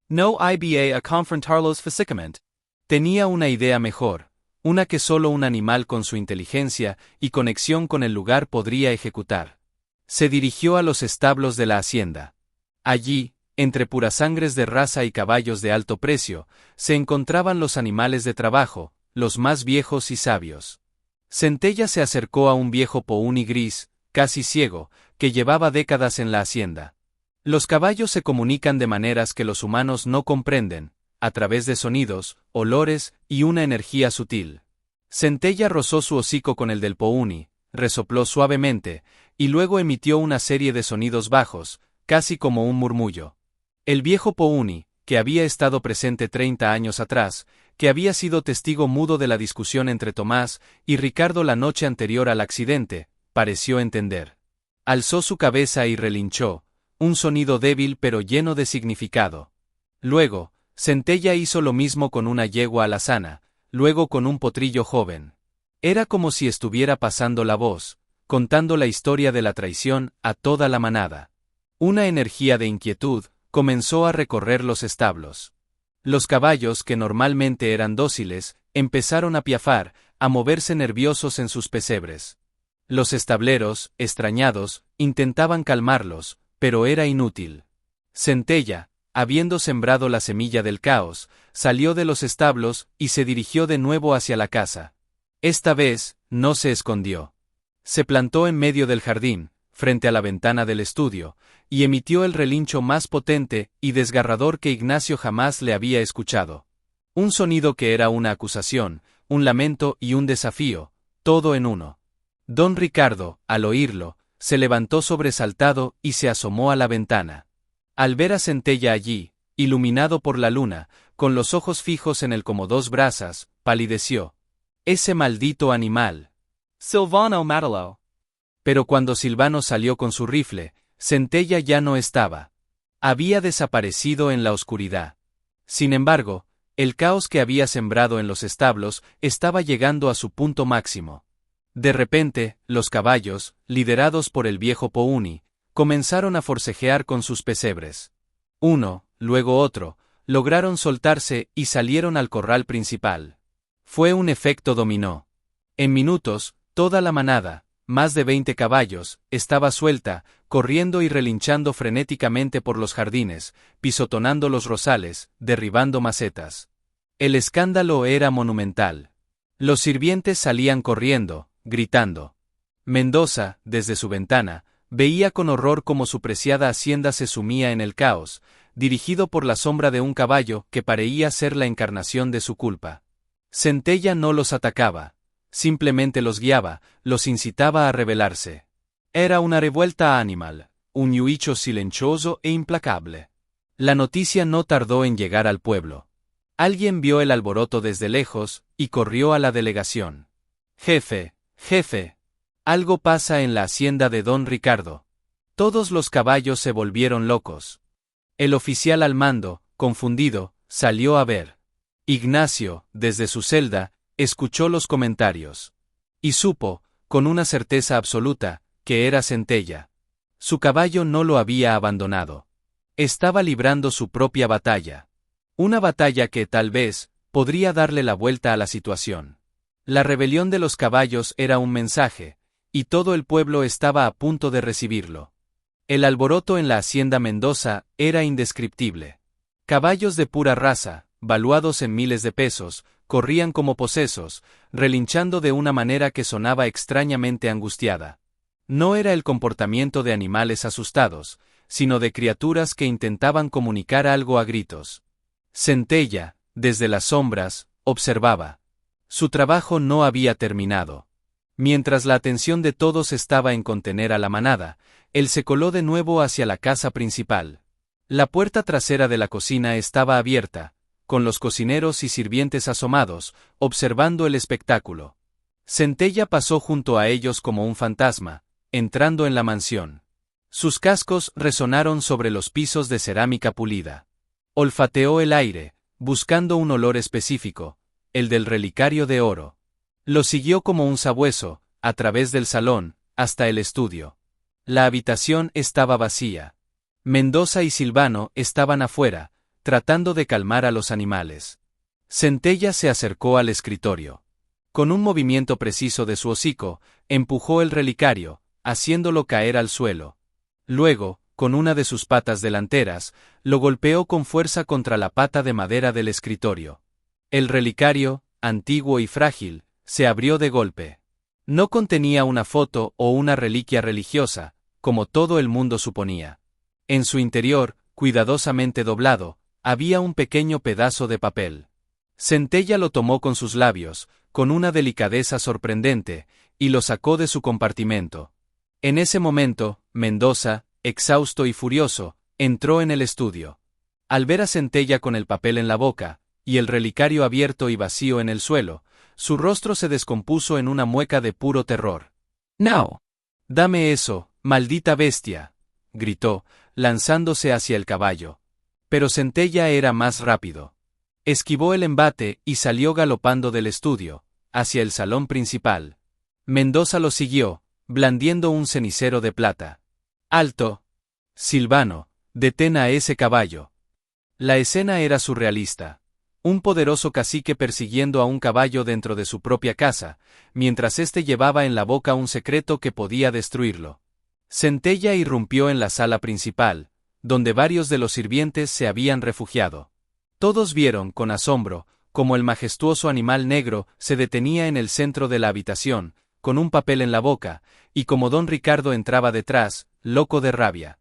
No iba a confrontarlos físicamente. Tenía una idea mejor, una que solo un animal con su inteligencia y conexión con el lugar podría ejecutar. Se dirigió a los establos de la hacienda. Allí, entre purasangres de raza y caballos de alto precio, se encontraban los animales de trabajo, los más viejos y sabios. Centella se acercó a un viejo pouni gris, casi ciego, que llevaba décadas en la hacienda. Los caballos se comunican de maneras que los humanos no comprenden, a través de sonidos, olores y una energía sutil. Centella rozó su hocico con el del pouni, resopló suavemente, y luego emitió una serie de sonidos bajos, casi como un murmullo. El viejo pouni, que había estado presente 30 años atrás, que había sido testigo mudo de la discusión entre Tomás y Ricardo la noche anterior al accidente, pareció entender. Alzó su cabeza y relinchó, un sonido débil pero lleno de significado. Luego, Centella hizo lo mismo con una yegua alazana, luego con un potrillo joven. Era como si estuviera pasando la voz, contando la historia de la traición a toda la manada. Una energía de inquietud comenzó a recorrer los establos. Los caballos, que normalmente eran dóciles, empezaron a piafar, a moverse nerviosos en sus pesebres. Los estableros, extrañados, intentaban calmarlos, pero era inútil. Centella, habiendo sembrado la semilla del caos, salió de los establos y se dirigió de nuevo hacia la casa. Esta vez, no se escondió. Se plantó en medio del jardín, frente a la ventana del estudio, y emitió el relincho más potente y desgarrador que Ignacio jamás le había escuchado. Un sonido que era una acusación, un lamento y un desafío, todo en uno. Don Ricardo, al oírlo, se levantó sobresaltado y se asomó a la ventana. Al ver a Centella allí, iluminado por la luna, con los ojos fijos en él como dos brasas, palideció. Ese maldito animal. Silvano mátalo. Pero cuando Silvano salió con su rifle, Centella ya no estaba. Había desaparecido en la oscuridad. Sin embargo, el caos que había sembrado en los establos estaba llegando a su punto máximo. De repente, los caballos, liderados por el viejo pouni, comenzaron a forcejear con sus pesebres. Uno, luego otro, lograron soltarse y salieron al corral principal. Fue un efecto dominó. En minutos, toda la manada, más de 20 caballos, estaba suelta, corriendo y relinchando frenéticamente por los jardines, pisotonando los rosales, derribando macetas. El escándalo era monumental. Los sirvientes salían corriendo, gritando. Mendoza, desde su ventana, veía con horror cómo su preciada hacienda se sumía en el caos, dirigido por la sombra de un caballo que parecía ser la encarnación de su culpa. Centella no los atacaba. Simplemente los guiaba, los incitaba a rebelarse. Era una revuelta animal, un yuicho silencioso e implacable. La noticia no tardó en llegar al pueblo. Alguien vio el alboroto desde lejos y corrió a la delegación. Jefe, algo pasa en la hacienda de don Ricardo. Todos los caballos se volvieron locos. El oficial al mando, confundido, salió a ver. Ignacio, desde su celda, escuchó los comentarios. Y supo, con una certeza absoluta, que era Centella. Su caballo no lo había abandonado. Estaba librando su propia batalla. Una batalla que, tal vez, podría darle la vuelta a la situación. La rebelión de los caballos era un mensaje, y todo el pueblo estaba a punto de recibirlo. El alboroto en la hacienda Mendoza era indescriptible. Caballos de pura raza, valuados en miles de pesos, corrían como posesos, relinchando de una manera que sonaba extrañamente angustiada. No era el comportamiento de animales asustados, sino de criaturas que intentaban comunicar algo a gritos. Centella, desde las sombras, observaba. Su trabajo no había terminado. Mientras la atención de todos estaba en contener a la manada, él se coló de nuevo hacia la casa principal. La puerta trasera de la cocina estaba abierta, con los cocineros y sirvientes asomados, observando el espectáculo. Centella pasó junto a ellos como un fantasma, entrando en la mansión. Sus cascos resonaron sobre los pisos de cerámica pulida. Olfateó el aire, buscando un olor específico, el del relicario de oro. Lo siguió como un sabueso, a través del salón, hasta el estudio. La habitación estaba vacía. Mendoza y Silvano estaban afuera, tratando de calmar a los animales. Centella se acercó al escritorio. Con un movimiento preciso de su hocico, empujó el relicario, haciéndolo caer al suelo. Luego, con una de sus patas delanteras, lo golpeó con fuerza contra la pata de madera del escritorio. El relicario, antiguo y frágil, se abrió de golpe. No contenía una foto o una reliquia religiosa, como todo el mundo suponía. En su interior, cuidadosamente doblado, había un pequeño pedazo de papel. Centella lo tomó con sus labios, con una delicadeza sorprendente, y lo sacó de su compartimento. En ese momento, Mendoza, exhausto y furioso, entró en el estudio. Al ver a Centella con el papel en la boca, y el relicario abierto y vacío en el suelo, su rostro se descompuso en una mueca de puro terror. «¡No! Dame eso, maldita bestia!», gritó, lanzándose hacia el caballo. Pero Centella era más rápido. Esquivó el embate y salió galopando del estudio, hacia el salón principal. Mendoza lo siguió, blandiendo un cenicero de plata. «¡Alto! Silvano, detén a ese caballo». La escena era surrealista. Un poderoso cacique persiguiendo a un caballo dentro de su propia casa, mientras éste llevaba en la boca un secreto que podía destruirlo. Centella irrumpió en la sala principal, donde varios de los sirvientes se habían refugiado. Todos vieron, con asombro, cómo el majestuoso animal negro se detenía en el centro de la habitación, con un papel en la boca, y como don Ricardo entraba detrás, loco de rabia.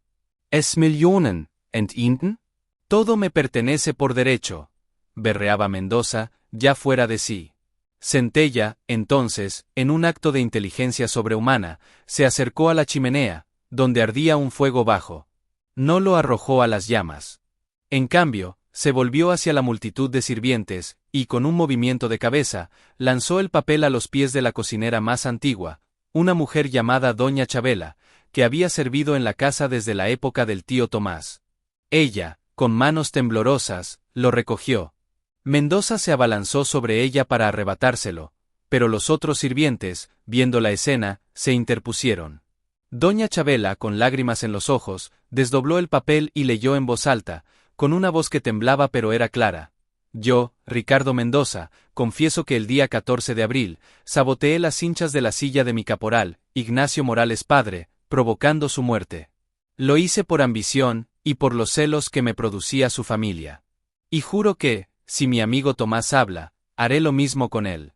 «Es Millionen, entienden? Todo me pertenece por derecho», berreaba Mendoza, ya fuera de sí. Centella, entonces, en un acto de inteligencia sobrehumana, se acercó a la chimenea, donde ardía un fuego bajo. No lo arrojó a las llamas. En cambio, se volvió hacia la multitud de sirvientes, y con un movimiento de cabeza, lanzó el papel a los pies de la cocinera más antigua, una mujer llamada Doña Chabela, que había servido en la casa desde la época del tío Tomás. Ella, con manos temblorosas, lo recogió. Mendoza se abalanzó sobre ella para arrebatárselo, pero los otros sirvientes, viendo la escena, se interpusieron. Doña Chabela, con lágrimas en los ojos, desdobló el papel y leyó en voz alta, con una voz que temblaba pero era clara. «Yo, Ricardo Mendoza, confieso que el día 14 de abril, saboteé las cinchas de la silla de mi caporal, Ignacio Morales padre, provocando su muerte. Lo hice por ambición, y por los celos que me producía su familia. Y juro que, si mi amigo Tomás habla, haré lo mismo con él.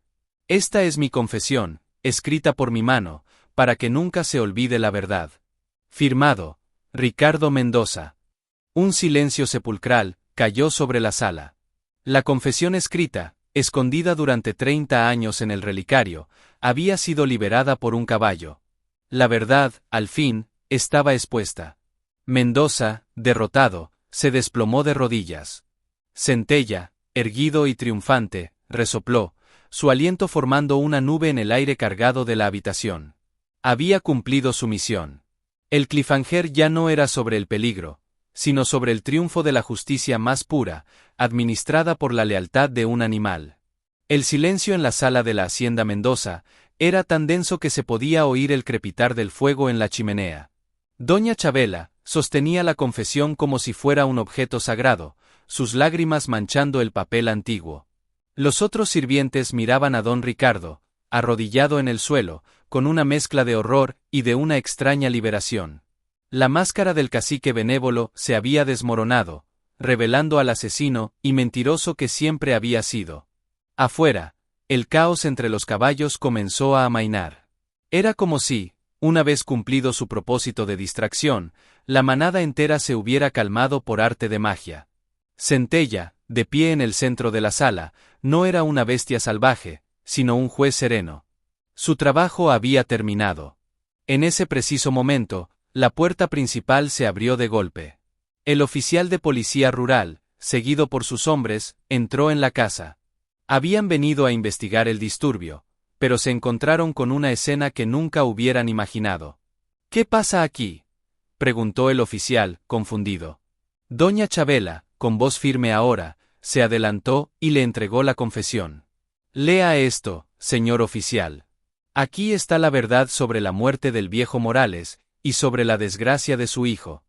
Esta es mi confesión, escrita por mi mano, para que nunca se olvide la verdad. Firmado, Ricardo Mendoza». Un silencio sepulcral cayó sobre la sala. La confesión escrita, escondida durante 30 años en el relicario, había sido liberada por un caballo. La verdad, al fin, estaba expuesta. Mendoza, derrotado, se desplomó de rodillas. Centella, erguido y triunfante, resopló, su aliento formando una nube en el aire cargado de la habitación. Había cumplido su misión. El cliffhanger ya no era sobre el peligro, sino sobre el triunfo de la justicia más pura, administrada por la lealtad de un animal. El silencio en la sala de la hacienda Mendoza era tan denso que se podía oír el crepitar del fuego en la chimenea. Doña Chabela sostenía la confesión como si fuera un objeto sagrado, sus lágrimas manchando el papel antiguo. Los otros sirvientes miraban a don Ricardo, arrodillado en el suelo, con una mezcla de horror y de una extraña liberación. La máscara del cacique benévolo se había desmoronado, revelando al asesino y mentiroso que siempre había sido. Afuera, el caos entre los caballos comenzó a amainar. Era como si, una vez cumplido su propósito de distracción, la manada entera se hubiera calmado por arte de magia. Centella, de pie en el centro de la sala, no era una bestia salvaje, sino un juez sereno. Su trabajo había terminado. En ese preciso momento, la puerta principal se abrió de golpe. El oficial de policía rural, seguido por sus hombres, entró en la casa. Habían venido a investigar el disturbio, pero se encontraron con una escena que nunca hubieran imaginado. «¿Qué pasa aquí?», preguntó el oficial, confundido. Doña Chabela, con voz firme ahora, se adelantó y le entregó la confesión. Lea esto, señor oficial. Aquí está la verdad sobre la muerte del viejo Morales, y sobre la desgracia de su hijo.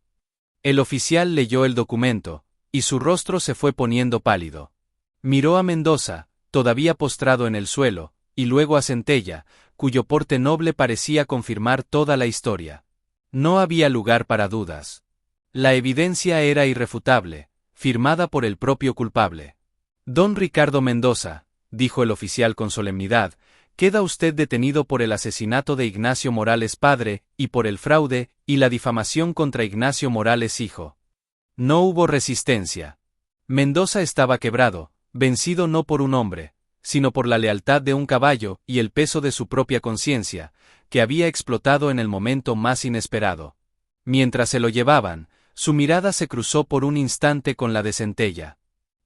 El oficial leyó el documento, y su rostro se fue poniendo pálido. Miró a Mendoza, todavía postrado en el suelo, y luego a Centella, cuyo porte noble parecía confirmar toda la historia. No había lugar para dudas. La evidencia era irrefutable, firmada por el propio culpable. Don Ricardo Mendoza, dijo el oficial con solemnidad, queda usted detenido por el asesinato de Ignacio Morales padre, y por el fraude y la difamación contra Ignacio Morales hijo. No hubo resistencia. Mendoza estaba quebrado, vencido no por un hombre, sino por la lealtad de un caballo y el peso de su propia conciencia, que había explotado en el momento más inesperado. Mientras se lo llevaban, su mirada se cruzó por un instante con la de Centella.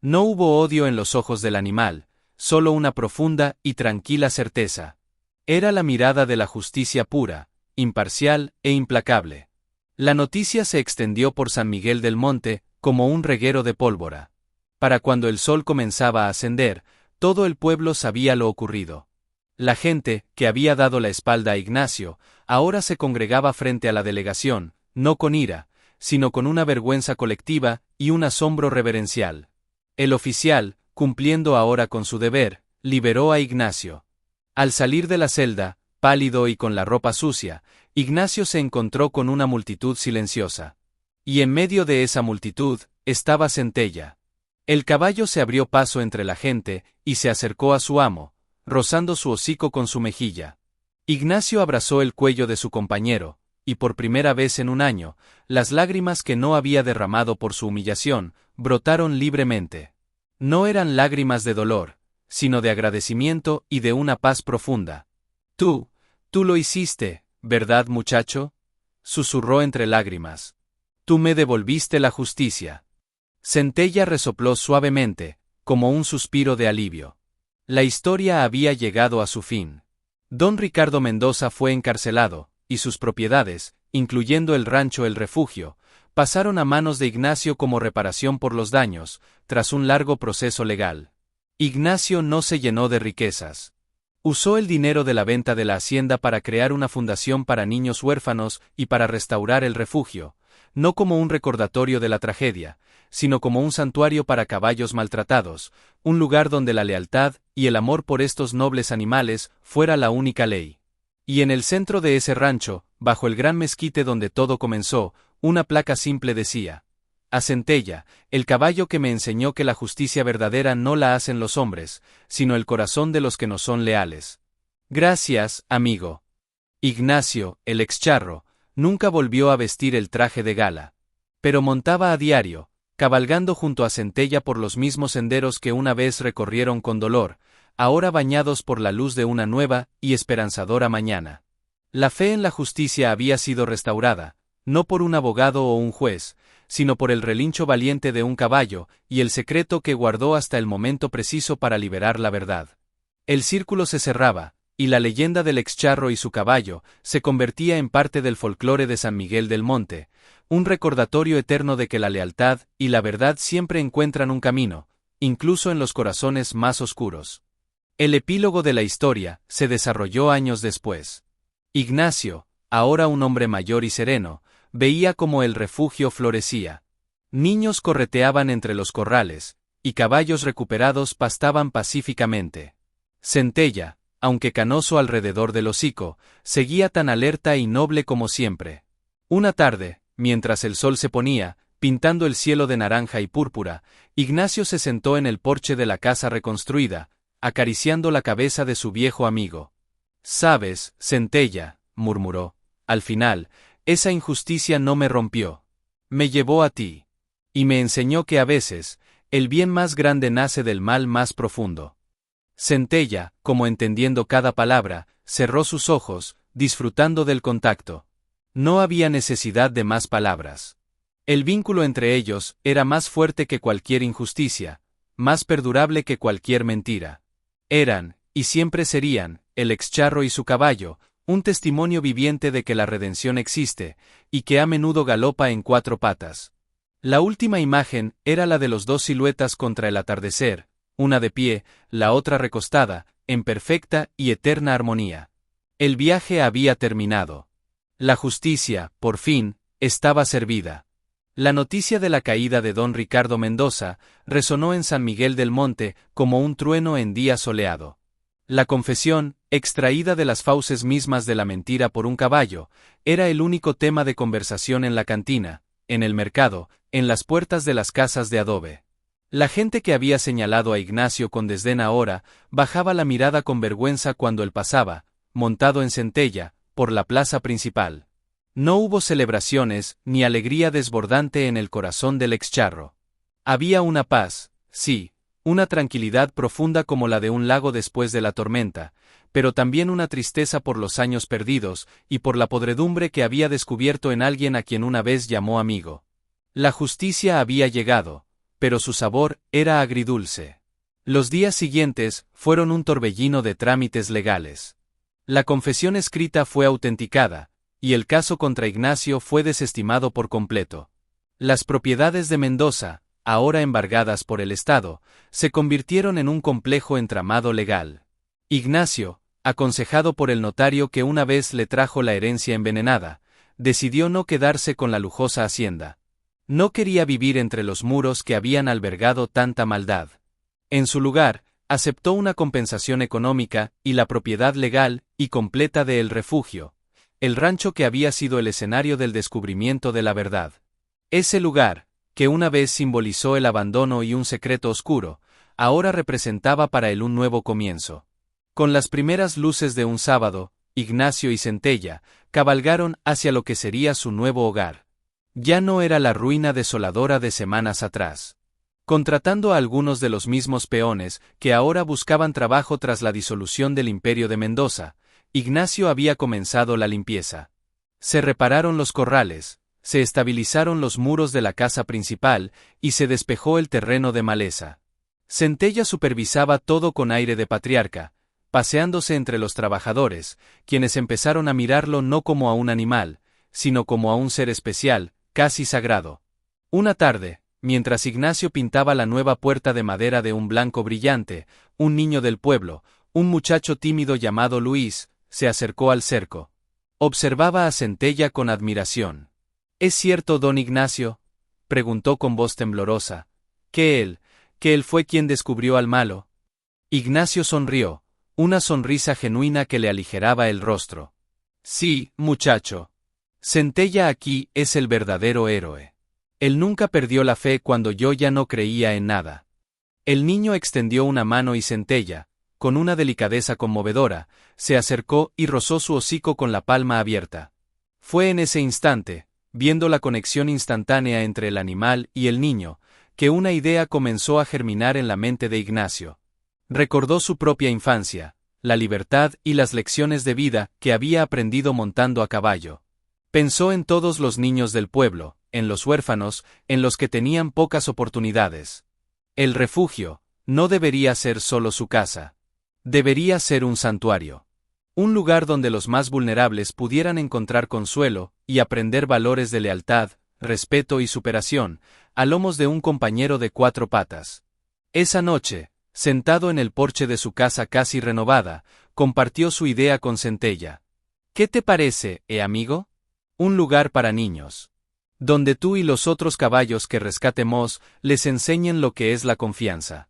No hubo odio en los ojos del animal, solo una profunda y tranquila certeza. Era la mirada de la justicia pura, imparcial e implacable. La noticia se extendió por San Miguel del Monte, como un reguero de pólvora. Para cuando el sol comenzaba a ascender, todo el pueblo sabía lo ocurrido. La gente, que había dado la espalda a Ignacio, ahora se congregaba frente a la delegación, no con ira, sino con una vergüenza colectiva y un asombro reverencial. El oficial, cumpliendo ahora con su deber, liberó a Ignacio. Al salir de la celda, pálido y con la ropa sucia, Ignacio se encontró con una multitud silenciosa. Y en medio de esa multitud, estaba Centella. El caballo se abrió paso entre la gente, y se acercó a su amo, rozando su hocico con su mejilla. Ignacio abrazó el cuello de su compañero, y por primera vez en un año, las lágrimas que no había derramado por su humillación, brotaron libremente. No eran lágrimas de dolor, sino de agradecimiento y de una paz profunda. Tú lo hiciste, ¿verdad, muchacho? Susurró entre lágrimas. Tú me devolviste la justicia. Centella resopló suavemente, como un suspiro de alivio. La historia había llegado a su fin. Don Ricardo Mendoza fue encarcelado, y sus propiedades, incluyendo el rancho El Refugio, pasaron a manos de Ignacio como reparación por los daños, tras un largo proceso legal. Ignacio no se llenó de riquezas. Usó el dinero de la venta de la hacienda para crear una fundación para niños huérfanos y para restaurar el refugio, no como un recordatorio de la tragedia, sino como un santuario para caballos maltratados, un lugar donde la lealtad y el amor por estos nobles animales fuera la única ley. Y en el centro de ese rancho, bajo el gran mezquite donde todo comenzó, una placa simple decía: a Centella, el caballo que me enseñó que la justicia verdadera no la hacen los hombres, sino el corazón de los que nos son leales. Gracias, amigo. Ignacio, el excharro, nunca volvió a vestir el traje de gala. Pero montaba a diario, cabalgando junto a Centella por los mismos senderos que una vez recorrieron con dolor, ahora bañados por la luz de una nueva y esperanzadora mañana. La fe en la justicia había sido restaurada, no por un abogado o un juez, sino por el relincho valiente de un caballo, y el secreto que guardó hasta el momento preciso para liberar la verdad. El círculo se cerraba, y la leyenda del excharro y su caballo se convertía en parte del folclore de San Miguel del Monte, un recordatorio eterno de que la lealtad y la verdad siempre encuentran un camino, incluso en los corazones más oscuros. El epílogo de la historia se desarrolló años después. Ignacio, ahora un hombre mayor y sereno, veía cómo el refugio florecía. Niños correteaban entre los corrales, y caballos recuperados pastaban pacíficamente. Centella, aunque canoso alrededor del hocico, seguía tan alerta y noble como siempre. Una tarde, mientras el sol se ponía, pintando el cielo de naranja y púrpura, Ignacio se sentó en el porche de la casa reconstruida, acariciando la cabeza de su viejo amigo. «Sabes, Centella», murmuró, «al final, esa injusticia no me rompió. Me llevó a ti. Y me enseñó que a veces, el bien más grande nace del mal más profundo». Centella, como entendiendo cada palabra, cerró sus ojos, disfrutando del contacto. No había necesidad de más palabras. El vínculo entre ellos era más fuerte que cualquier injusticia, más perdurable que cualquier mentira. Eran, y siempre serían, el excharro y su caballo, un testimonio viviente de que la redención existe, y que a menudo galopa en 4 patas. La última imagen era la de los 2 siluetas contra el atardecer, una de pie, la otra recostada, en perfecta y eterna armonía. El viaje había terminado. La justicia, por fin, estaba servida. La noticia de la caída de don Ricardo Mendoza resonó en San Miguel del Monte como un trueno en día soleado. La confesión, extraída de las fauces mismas de la mentira por un caballo, era el único tema de conversación en la cantina, en el mercado, en las puertas de las casas de adobe. La gente que había señalado a Ignacio con desdén ahora, bajaba la mirada con vergüenza cuando él pasaba, montado en centella, por la plaza principal. No hubo celebraciones, ni alegría desbordante en el corazón del excharro. Había una paz, sí, una tranquilidad profunda como la de un lago después de la tormenta, pero también una tristeza por los años perdidos, y por la podredumbre que había descubierto en alguien a quien una vez llamó amigo. La justicia había llegado, pero su sabor era agridulce. Los días siguientes fueron un torbellino de trámites legales. La confesión escrita fue autenticada, y el caso contra Ignacio fue desestimado por completo. Las propiedades de Mendoza, ahora embargadas por el Estado, se convirtieron en un complejo entramado legal. Ignacio, aconsejado por el notario que una vez le trajo la herencia envenenada, decidió no quedarse con la lujosa hacienda. No quería vivir entre los muros que habían albergado tanta maldad. En su lugar, aceptó una compensación económica y la propiedad legal y completa de El Refugio, el rancho que había sido el escenario del descubrimiento de la verdad. Ese lugar, que una vez simbolizó el abandono y un secreto oscuro, ahora representaba para él un nuevo comienzo. Con las primeras luces de un sábado, Ignacio y Centella cabalgaron hacia lo que sería su nuevo hogar. Ya no era la ruina desoladora de semanas atrás. Contratando a algunos de los mismos peones que ahora buscaban trabajo tras la disolución del Imperio de Mendoza, Ignacio había comenzado la limpieza. Se repararon los corrales, se estabilizaron los muros de la casa principal y se despejó el terreno de maleza. Centella supervisaba todo con aire de patriarca, paseándose entre los trabajadores, quienes empezaron a mirarlo no como a un animal, sino como a un ser especial, casi sagrado. Una tarde, mientras Ignacio pintaba la nueva puerta de madera de un blanco brillante, un niño del pueblo, un muchacho tímido llamado Luis, se acercó al cerco. Observaba a Centella con admiración. ¿Es cierto, don Ignacio?, preguntó con voz temblorosa, que él fue quien descubrió al malo. Ignacio sonrió, una sonrisa genuina que le aligeraba el rostro. Sí, muchacho. Centella aquí es el verdadero héroe. Él nunca perdió la fe cuando yo ya no creía en nada. El niño extendió una mano y Centella, con una delicadeza conmovedora, se acercó y rozó su hocico con la palma abierta. Fue en ese instante, viendo la conexión instantánea entre el animal y el niño, que una idea comenzó a germinar en la mente de Ignacio. Recordó su propia infancia, la libertad y las lecciones de vida que había aprendido montando a caballo. Pensó en todos los niños del pueblo, en los huérfanos, en los que tenían pocas oportunidades. El refugio no debería ser solo su casa. Debería ser un santuario. Un lugar donde los más vulnerables pudieran encontrar consuelo y aprender valores de lealtad, respeto y superación, a lomos de un compañero de 4 patas. Esa noche, sentado en el porche de su casa casi renovada, compartió su idea con Centella. ¿Qué te parece, amigo? Un lugar para niños. Donde tú y los otros caballos que rescatemos les enseñen lo que es la confianza.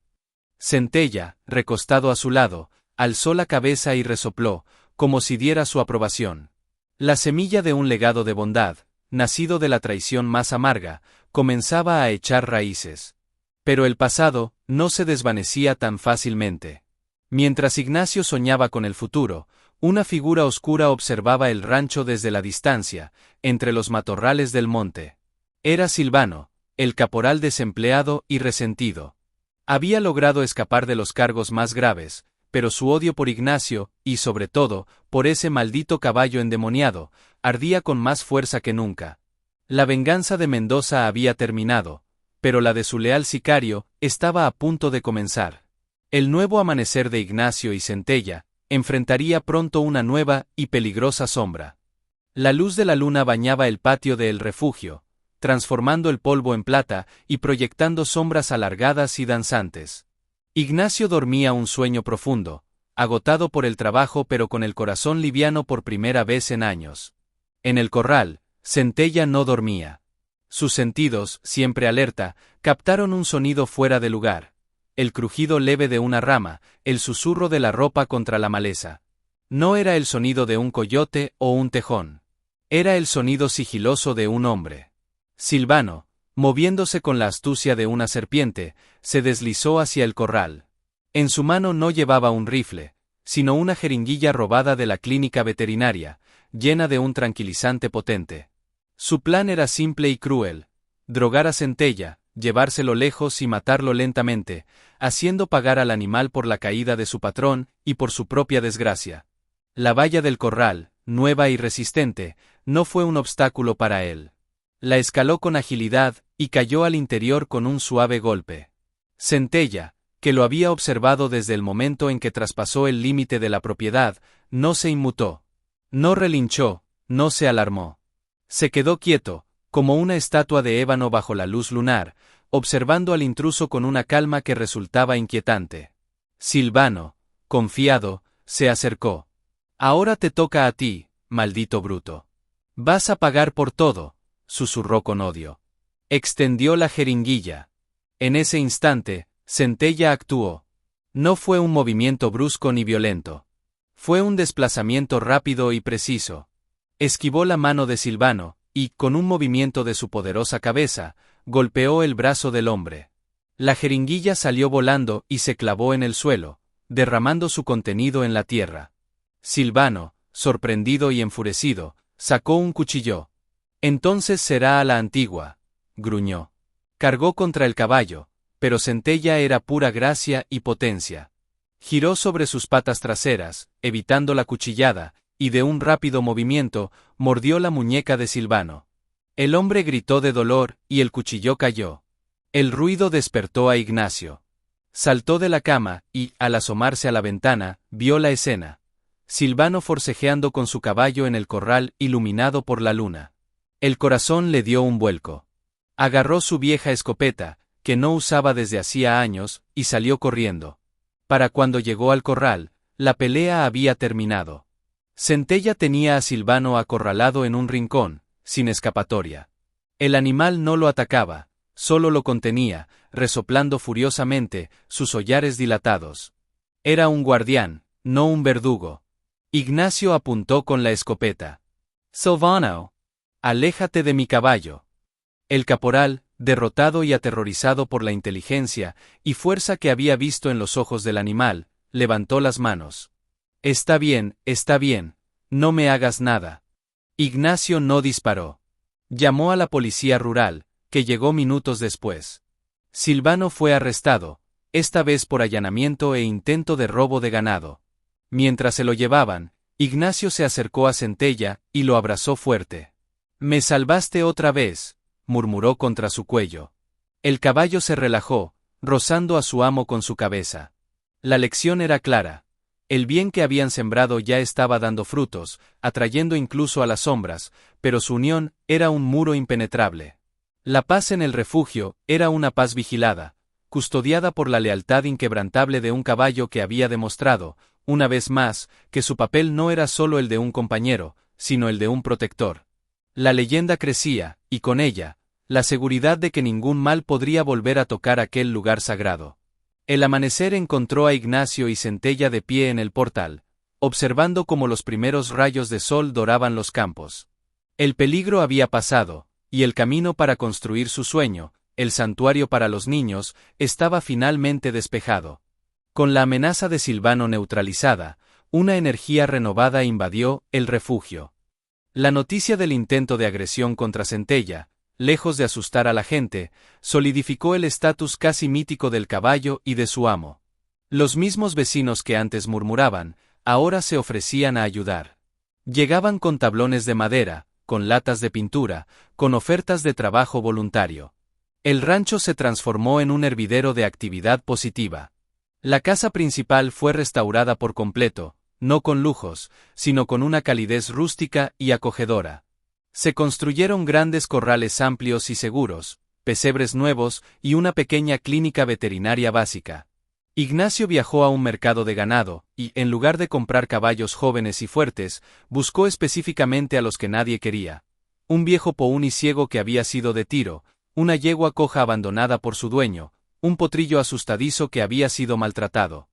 Centella, recostado a su lado, alzó la cabeza y resopló, como si diera su aprobación. La semilla de un legado de bondad, nacido de la traición más amarga, comenzaba a echar raíces. Pero el pasado no se desvanecía tan fácilmente. Mientras Ignacio soñaba con el futuro, una figura oscura observaba el rancho desde la distancia, entre los matorrales del monte. Era Silvano, el caporal desempleado y resentido. Había logrado escapar de los cargos más graves, pero su odio por Ignacio, y sobre todo, por ese maldito caballo endemoniado, ardía con más fuerza que nunca. La venganza de Mendoza había terminado, pero la de su leal sicario estaba a punto de comenzar. El nuevo amanecer de Ignacio y Centella enfrentaría pronto una nueva y peligrosa sombra. La luz de la luna bañaba el patio del refugio, transformando el polvo en plata y proyectando sombras alargadas y danzantes. Ignacio dormía un sueño profundo, agotado por el trabajo pero con el corazón liviano por primera vez en años. En el corral, Centella no dormía. Sus sentidos, siempre alerta, captaron un sonido fuera de lugar. El crujido leve de una rama, el susurro de la ropa contra la maleza. No era el sonido de un coyote o un tejón. Era el sonido sigiloso de un hombre. Silvano, moviéndose con la astucia de una serpiente, se deslizó hacia el corral. En su mano no llevaba un rifle, sino una jeringuilla robada de la clínica veterinaria, llena de un tranquilizante potente. Su plan era simple y cruel: drogar a Centella, llevárselo lejos y matarlo lentamente, haciendo pagar al animal por la caída de su patrón y por su propia desgracia. La valla del corral, nueva y resistente, no fue un obstáculo para él. La escaló con agilidad y cayó al interior con un suave golpe. Centella, que lo había observado desde el momento en que traspasó el límite de la propiedad, no se inmutó. No relinchó, no se alarmó. Se quedó quieto, como una estatua de ébano bajo la luz lunar, observando al intruso con una calma que resultaba inquietante. Silvano, confiado, se acercó. «Ahora te toca a ti, maldito bruto. Vas a pagar por todo», susurró con odio. Extendió la jeringuilla. En ese instante, Centella actuó. No fue un movimiento brusco ni violento. Fue un desplazamiento rápido y preciso. Esquivó la mano de Silvano, y, con un movimiento de su poderosa cabeza, golpeó el brazo del hombre. La jeringuilla salió volando y se clavó en el suelo, derramando su contenido en la tierra. Silvano, sorprendido y enfurecido, sacó un cuchillo. «Entonces será a la antigua», gruñó. Cargó contra el caballo, pero Centella era pura gracia y potencia. Giró sobre sus patas traseras, evitando la cuchillada, y de un rápido movimiento, mordió la muñeca de Silvano. El hombre gritó de dolor, y el cuchillo cayó. El ruido despertó a Ignacio. Saltó de la cama, y, al asomarse a la ventana, vio la escena. Silvano forcejeando con su caballo en el corral iluminado por la luna. El corazón le dio un vuelco. Agarró su vieja escopeta, que no usaba desde hacía años, y salió corriendo. Para cuando llegó al corral, la pelea había terminado. Centella tenía a Silvano acorralado en un rincón, sin escapatoria. El animal no lo atacaba, solo lo contenía, resoplando furiosamente, sus hollares dilatados. Era un guardián, no un verdugo. Ignacio apuntó con la escopeta. «Silvano, aléjate de mi caballo». El caporal, derrotado y aterrorizado por la inteligencia y fuerza que había visto en los ojos del animal, levantó las manos. Está bien, no me hagas nada». Ignacio no disparó. Llamó a la policía rural, que llegó minutos después. Silvano fue arrestado, esta vez por allanamiento e intento de robo de ganado. Mientras se lo llevaban, Ignacio se acercó a Centella y lo abrazó fuerte. «Me salvaste otra vez», murmuró contra su cuello. El caballo se relajó, rozando a su amo con su cabeza. La lección era clara. El bien que habían sembrado ya estaba dando frutos, atrayendo incluso a las sombras, pero su unión era un muro impenetrable. La paz en el refugio era una paz vigilada, custodiada por la lealtad inquebrantable de un caballo que había demostrado, una vez más, que su papel no era solo el de un compañero, sino el de un protector. La leyenda crecía, y con ella, la seguridad de que ningún mal podría volver a tocar aquel lugar sagrado. El amanecer encontró a Ignacio y Centella de pie en el portal, observando cómo los primeros rayos de sol doraban los campos. El peligro había pasado, y el camino para construir su sueño, el santuario para los niños, estaba finalmente despejado. Con la amenaza de Silvano neutralizada, una energía renovada invadió el refugio. La noticia del intento de agresión contra Centella, lejos de asustar a la gente, solidificó el estatus casi mítico del caballo y de su amo. Los mismos vecinos que antes murmuraban, ahora se ofrecían a ayudar. Llegaban con tablones de madera, con latas de pintura, con ofertas de trabajo voluntario. El rancho se transformó en un hervidero de actividad positiva. La casa principal fue restaurada por completo, no con lujos, sino con una calidez rústica y acogedora. Se construyeron grandes corrales amplios y seguros, pesebres nuevos y una pequeña clínica veterinaria básica. Ignacio viajó a un mercado de ganado, y, en lugar de comprar caballos jóvenes y fuertes, buscó específicamente a los que nadie quería. Un viejo pouni ciego que había sido de tiro, una yegua coja abandonada por su dueño, un potrillo asustadizo que había sido maltratado.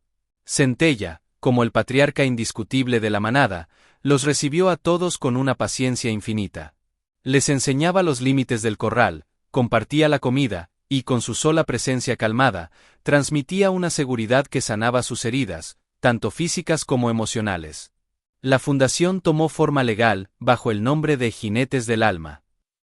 Centella, como el patriarca indiscutible de la manada, los recibió a todos con una paciencia infinita. Les enseñaba los límites del corral, compartía la comida, y con su sola presencia calmada, transmitía una seguridad que sanaba sus heridas, tanto físicas como emocionales. La fundación tomó forma legal, bajo el nombre de Jinetes del Alma.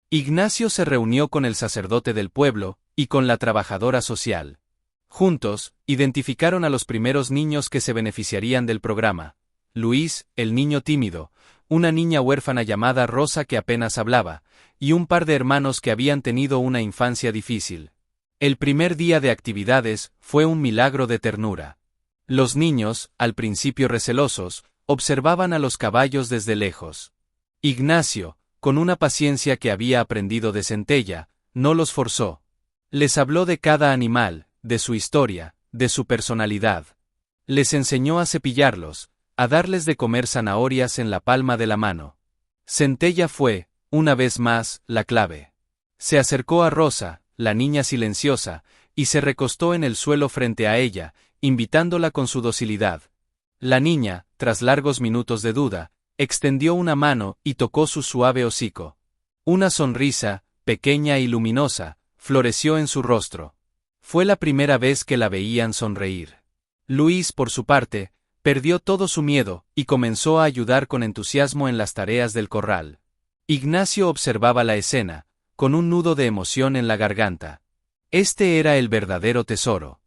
Ignacio se reunió con el sacerdote del pueblo, y con la trabajadora social. Juntos, identificaron a los primeros niños que se beneficiarían del programa. Luis, el niño tímido, una niña huérfana llamada Rosa que apenas hablaba, y un par de hermanos que habían tenido una infancia difícil. El primer día de actividades fue un milagro de ternura. Los niños, al principio recelosos, observaban a los caballos desde lejos. Ignacio, con una paciencia que había aprendido de Centella, no los forzó. Les habló de cada animal, de su historia, de su personalidad. Les enseñó a cepillarlos, a darles de comer zanahorias en la palma de la mano. Centella fue, una vez más, la clave. Se acercó a Rosa, la niña silenciosa, y se recostó en el suelo frente a ella, invitándola con su docilidad. La niña, tras largos minutos de duda, extendió una mano y tocó su suave hocico. Una sonrisa, pequeña y luminosa, floreció en su rostro. Fue la primera vez que la veían sonreír. Luis, por su parte, perdió todo su miedo, y comenzó a ayudar con entusiasmo en las tareas del corral. Ignacio observaba la escena, con un nudo de emoción en la garganta. Este era el verdadero tesoro.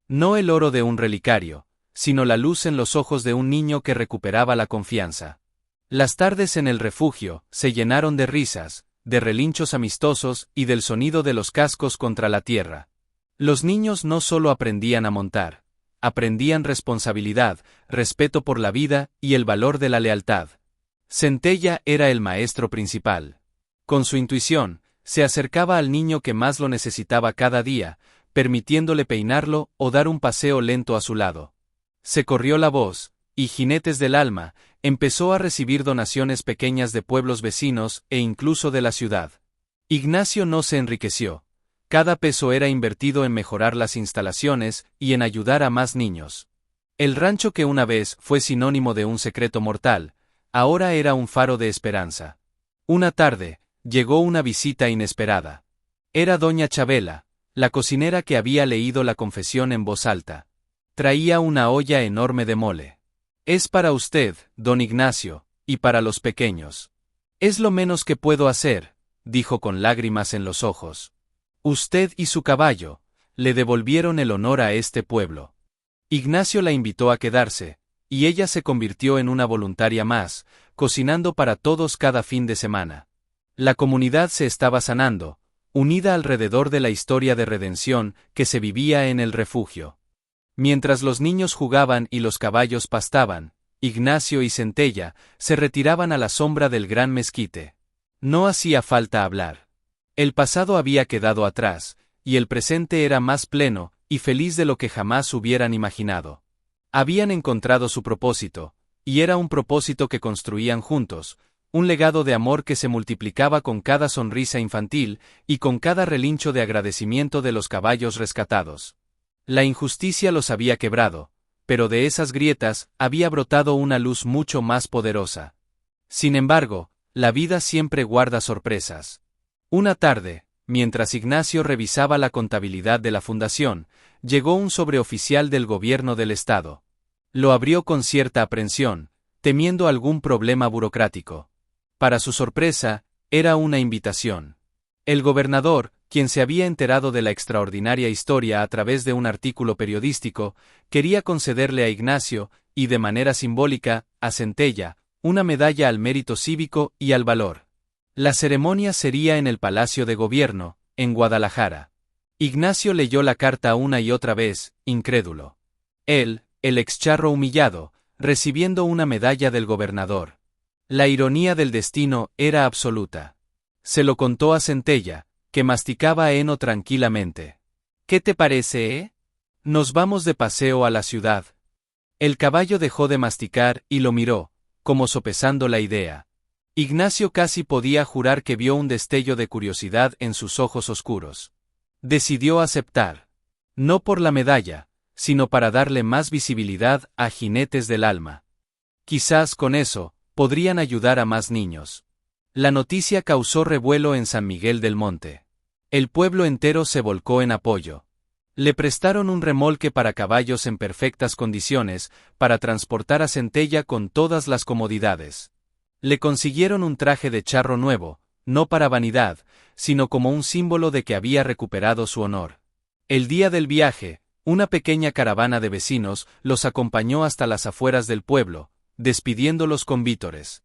No el oro de un relicario, sino la luz en los ojos de un niño que recuperaba la confianza. Las tardes en el refugio se llenaron de risas, de relinchos amistosos y del sonido de los cascos contra la tierra. Los niños no solo aprendían a montar, aprendían responsabilidad, respeto por la vida y el valor de la lealtad. Centella era el maestro principal. Con su intuición, se acercaba al niño que más lo necesitaba cada día, permitiéndole peinarlo o dar un paseo lento a su lado. Se corrió la voz, y Jinetes del Alma empezó a recibir donaciones pequeñas de pueblos vecinos e incluso de la ciudad. Ignacio no se enriqueció. Cada peso era invertido en mejorar las instalaciones y en ayudar a más niños. El rancho que una vez fue sinónimo de un secreto mortal, ahora era un faro de esperanza. Una tarde, llegó una visita inesperada. Era doña Chabela, la cocinera que había leído la confesión en voz alta. Traía una olla enorme de mole. Es para usted, don Ignacio, y para los pequeños. Es lo menos que puedo hacer, dijo con lágrimas en los ojos. Usted y su caballo le devolvieron el honor a este pueblo. Ignacio la invitó a quedarse, y ella se convirtió en una voluntaria más, cocinando para todos cada fin de semana. La comunidad se estaba sanando, unida alrededor de la historia de redención que se vivía en el refugio. Mientras los niños jugaban y los caballos pastaban, Ignacio y Centella se retiraban a la sombra del gran mezquite. No hacía falta hablar. El pasado había quedado atrás, y el presente era más pleno y feliz de lo que jamás hubieran imaginado. Habían encontrado su propósito, y era un propósito que construían juntos, un legado de amor que se multiplicaba con cada sonrisa infantil y con cada relincho de agradecimiento de los caballos rescatados. La injusticia los había quebrado, pero de esas grietas había brotado una luz mucho más poderosa. Sin embargo, la vida siempre guarda sorpresas. Una tarde, mientras Ignacio revisaba la contabilidad de la fundación, llegó un sobreoficial del gobierno del estado. Lo abrió con cierta aprensión, temiendo algún problema burocrático. Para su sorpresa, era una invitación. El gobernador, quien se había enterado de la extraordinaria historia a través de un artículo periodístico, quería concederle a Ignacio, y de manera simbólica, a Centella, una medalla al mérito cívico y al valor. La ceremonia sería en el Palacio de Gobierno, en Guadalajara. Ignacio leyó la carta una y otra vez, incrédulo. Él, el excharro humillado, recibiendo una medalla del gobernador. La ironía del destino era absoluta. Se lo contó a Centella, que masticaba heno tranquilamente. ¿Qué te parece, Nos vamos de paseo a la ciudad. El caballo dejó de masticar y lo miró, como sopesando la idea. Ignacio casi podía jurar que vio un destello de curiosidad en sus ojos oscuros. Decidió aceptar. No por la medalla, sino para darle más visibilidad a Jinetes del Alma. Quizás con eso, podrían ayudar a más niños. La noticia causó revuelo en San Miguel del Monte. El pueblo entero se volcó en apoyo. Le prestaron un remolque para caballos en perfectas condiciones, para transportar a Centella con todas las comodidades. Le consiguieron un traje de charro nuevo, no para vanidad, sino como un símbolo de que había recuperado su honor. El día del viaje, una pequeña caravana de vecinos los acompañó hasta las afueras del pueblo, despidiéndolos con vítores.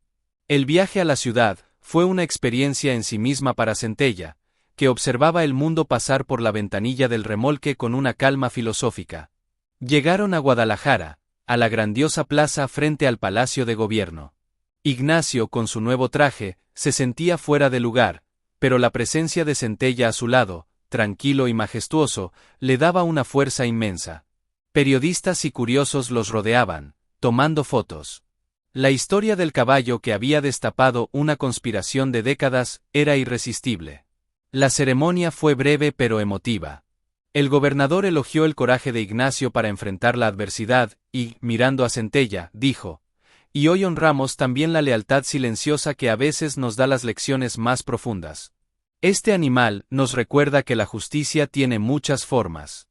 El viaje a la ciudad fue una experiencia en sí misma para Centella, que observaba el mundo pasar por la ventanilla del remolque con una calma filosófica. Llegaron a Guadalajara, a la grandiosa plaza frente al Palacio de Gobierno. Ignacio, con su nuevo traje, se sentía fuera de lugar, pero la presencia de Centella a su lado, tranquilo y majestuoso, le daba una fuerza inmensa. Periodistas y curiosos los rodeaban, tomando fotos. La historia del caballo que había destapado una conspiración de décadas era irresistible. La ceremonia fue breve pero emotiva. El gobernador elogió el coraje de Ignacio para enfrentar la adversidad y, mirando a Centella, dijo: "Y hoy honramos también la lealtad silenciosa que a veces nos da las lecciones más profundas. Este animal nos recuerda que la justicia tiene muchas formas".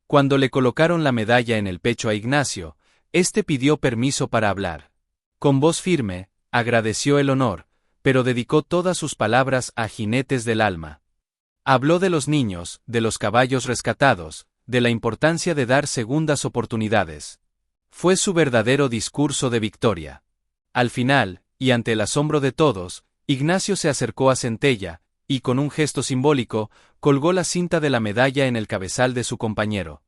Cuando le colocaron la medalla en el pecho a Ignacio, éste pidió permiso para hablar. Con voz firme, agradeció el honor, pero dedicó todas sus palabras a Jinetes del Alma. Habló de los niños, de los caballos rescatados, de la importancia de dar segundas oportunidades. Fue su verdadero discurso de victoria. Al final, y ante el asombro de todos, Ignacio se acercó a Centella, y con un gesto simbólico, colgó la cinta de la medalla en el cabezal de su compañero.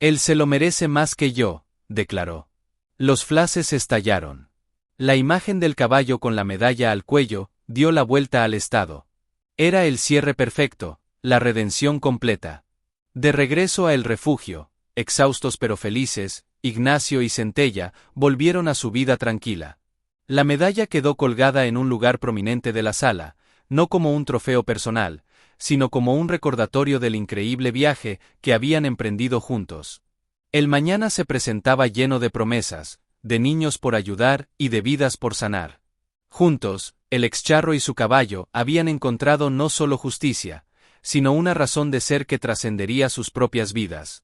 «Él se lo merece más que yo», declaró. Los flashes estallaron. La imagen del caballo con la medalla al cuello dio la vuelta al estado. Era el cierre perfecto, la redención completa. De regreso a El Refugio, exhaustos pero felices, Ignacio y Centella volvieron a su vida tranquila. La medalla quedó colgada en un lugar prominente de la sala, no como un trofeo personal, sino como un recordatorio del increíble viaje que habían emprendido juntos. El mañana se presentaba lleno de promesas, de niños por ayudar y de vidas por sanar. Juntos, el excharro y su caballo habían encontrado no solo justicia, sino una razón de ser que trascendería sus propias vidas.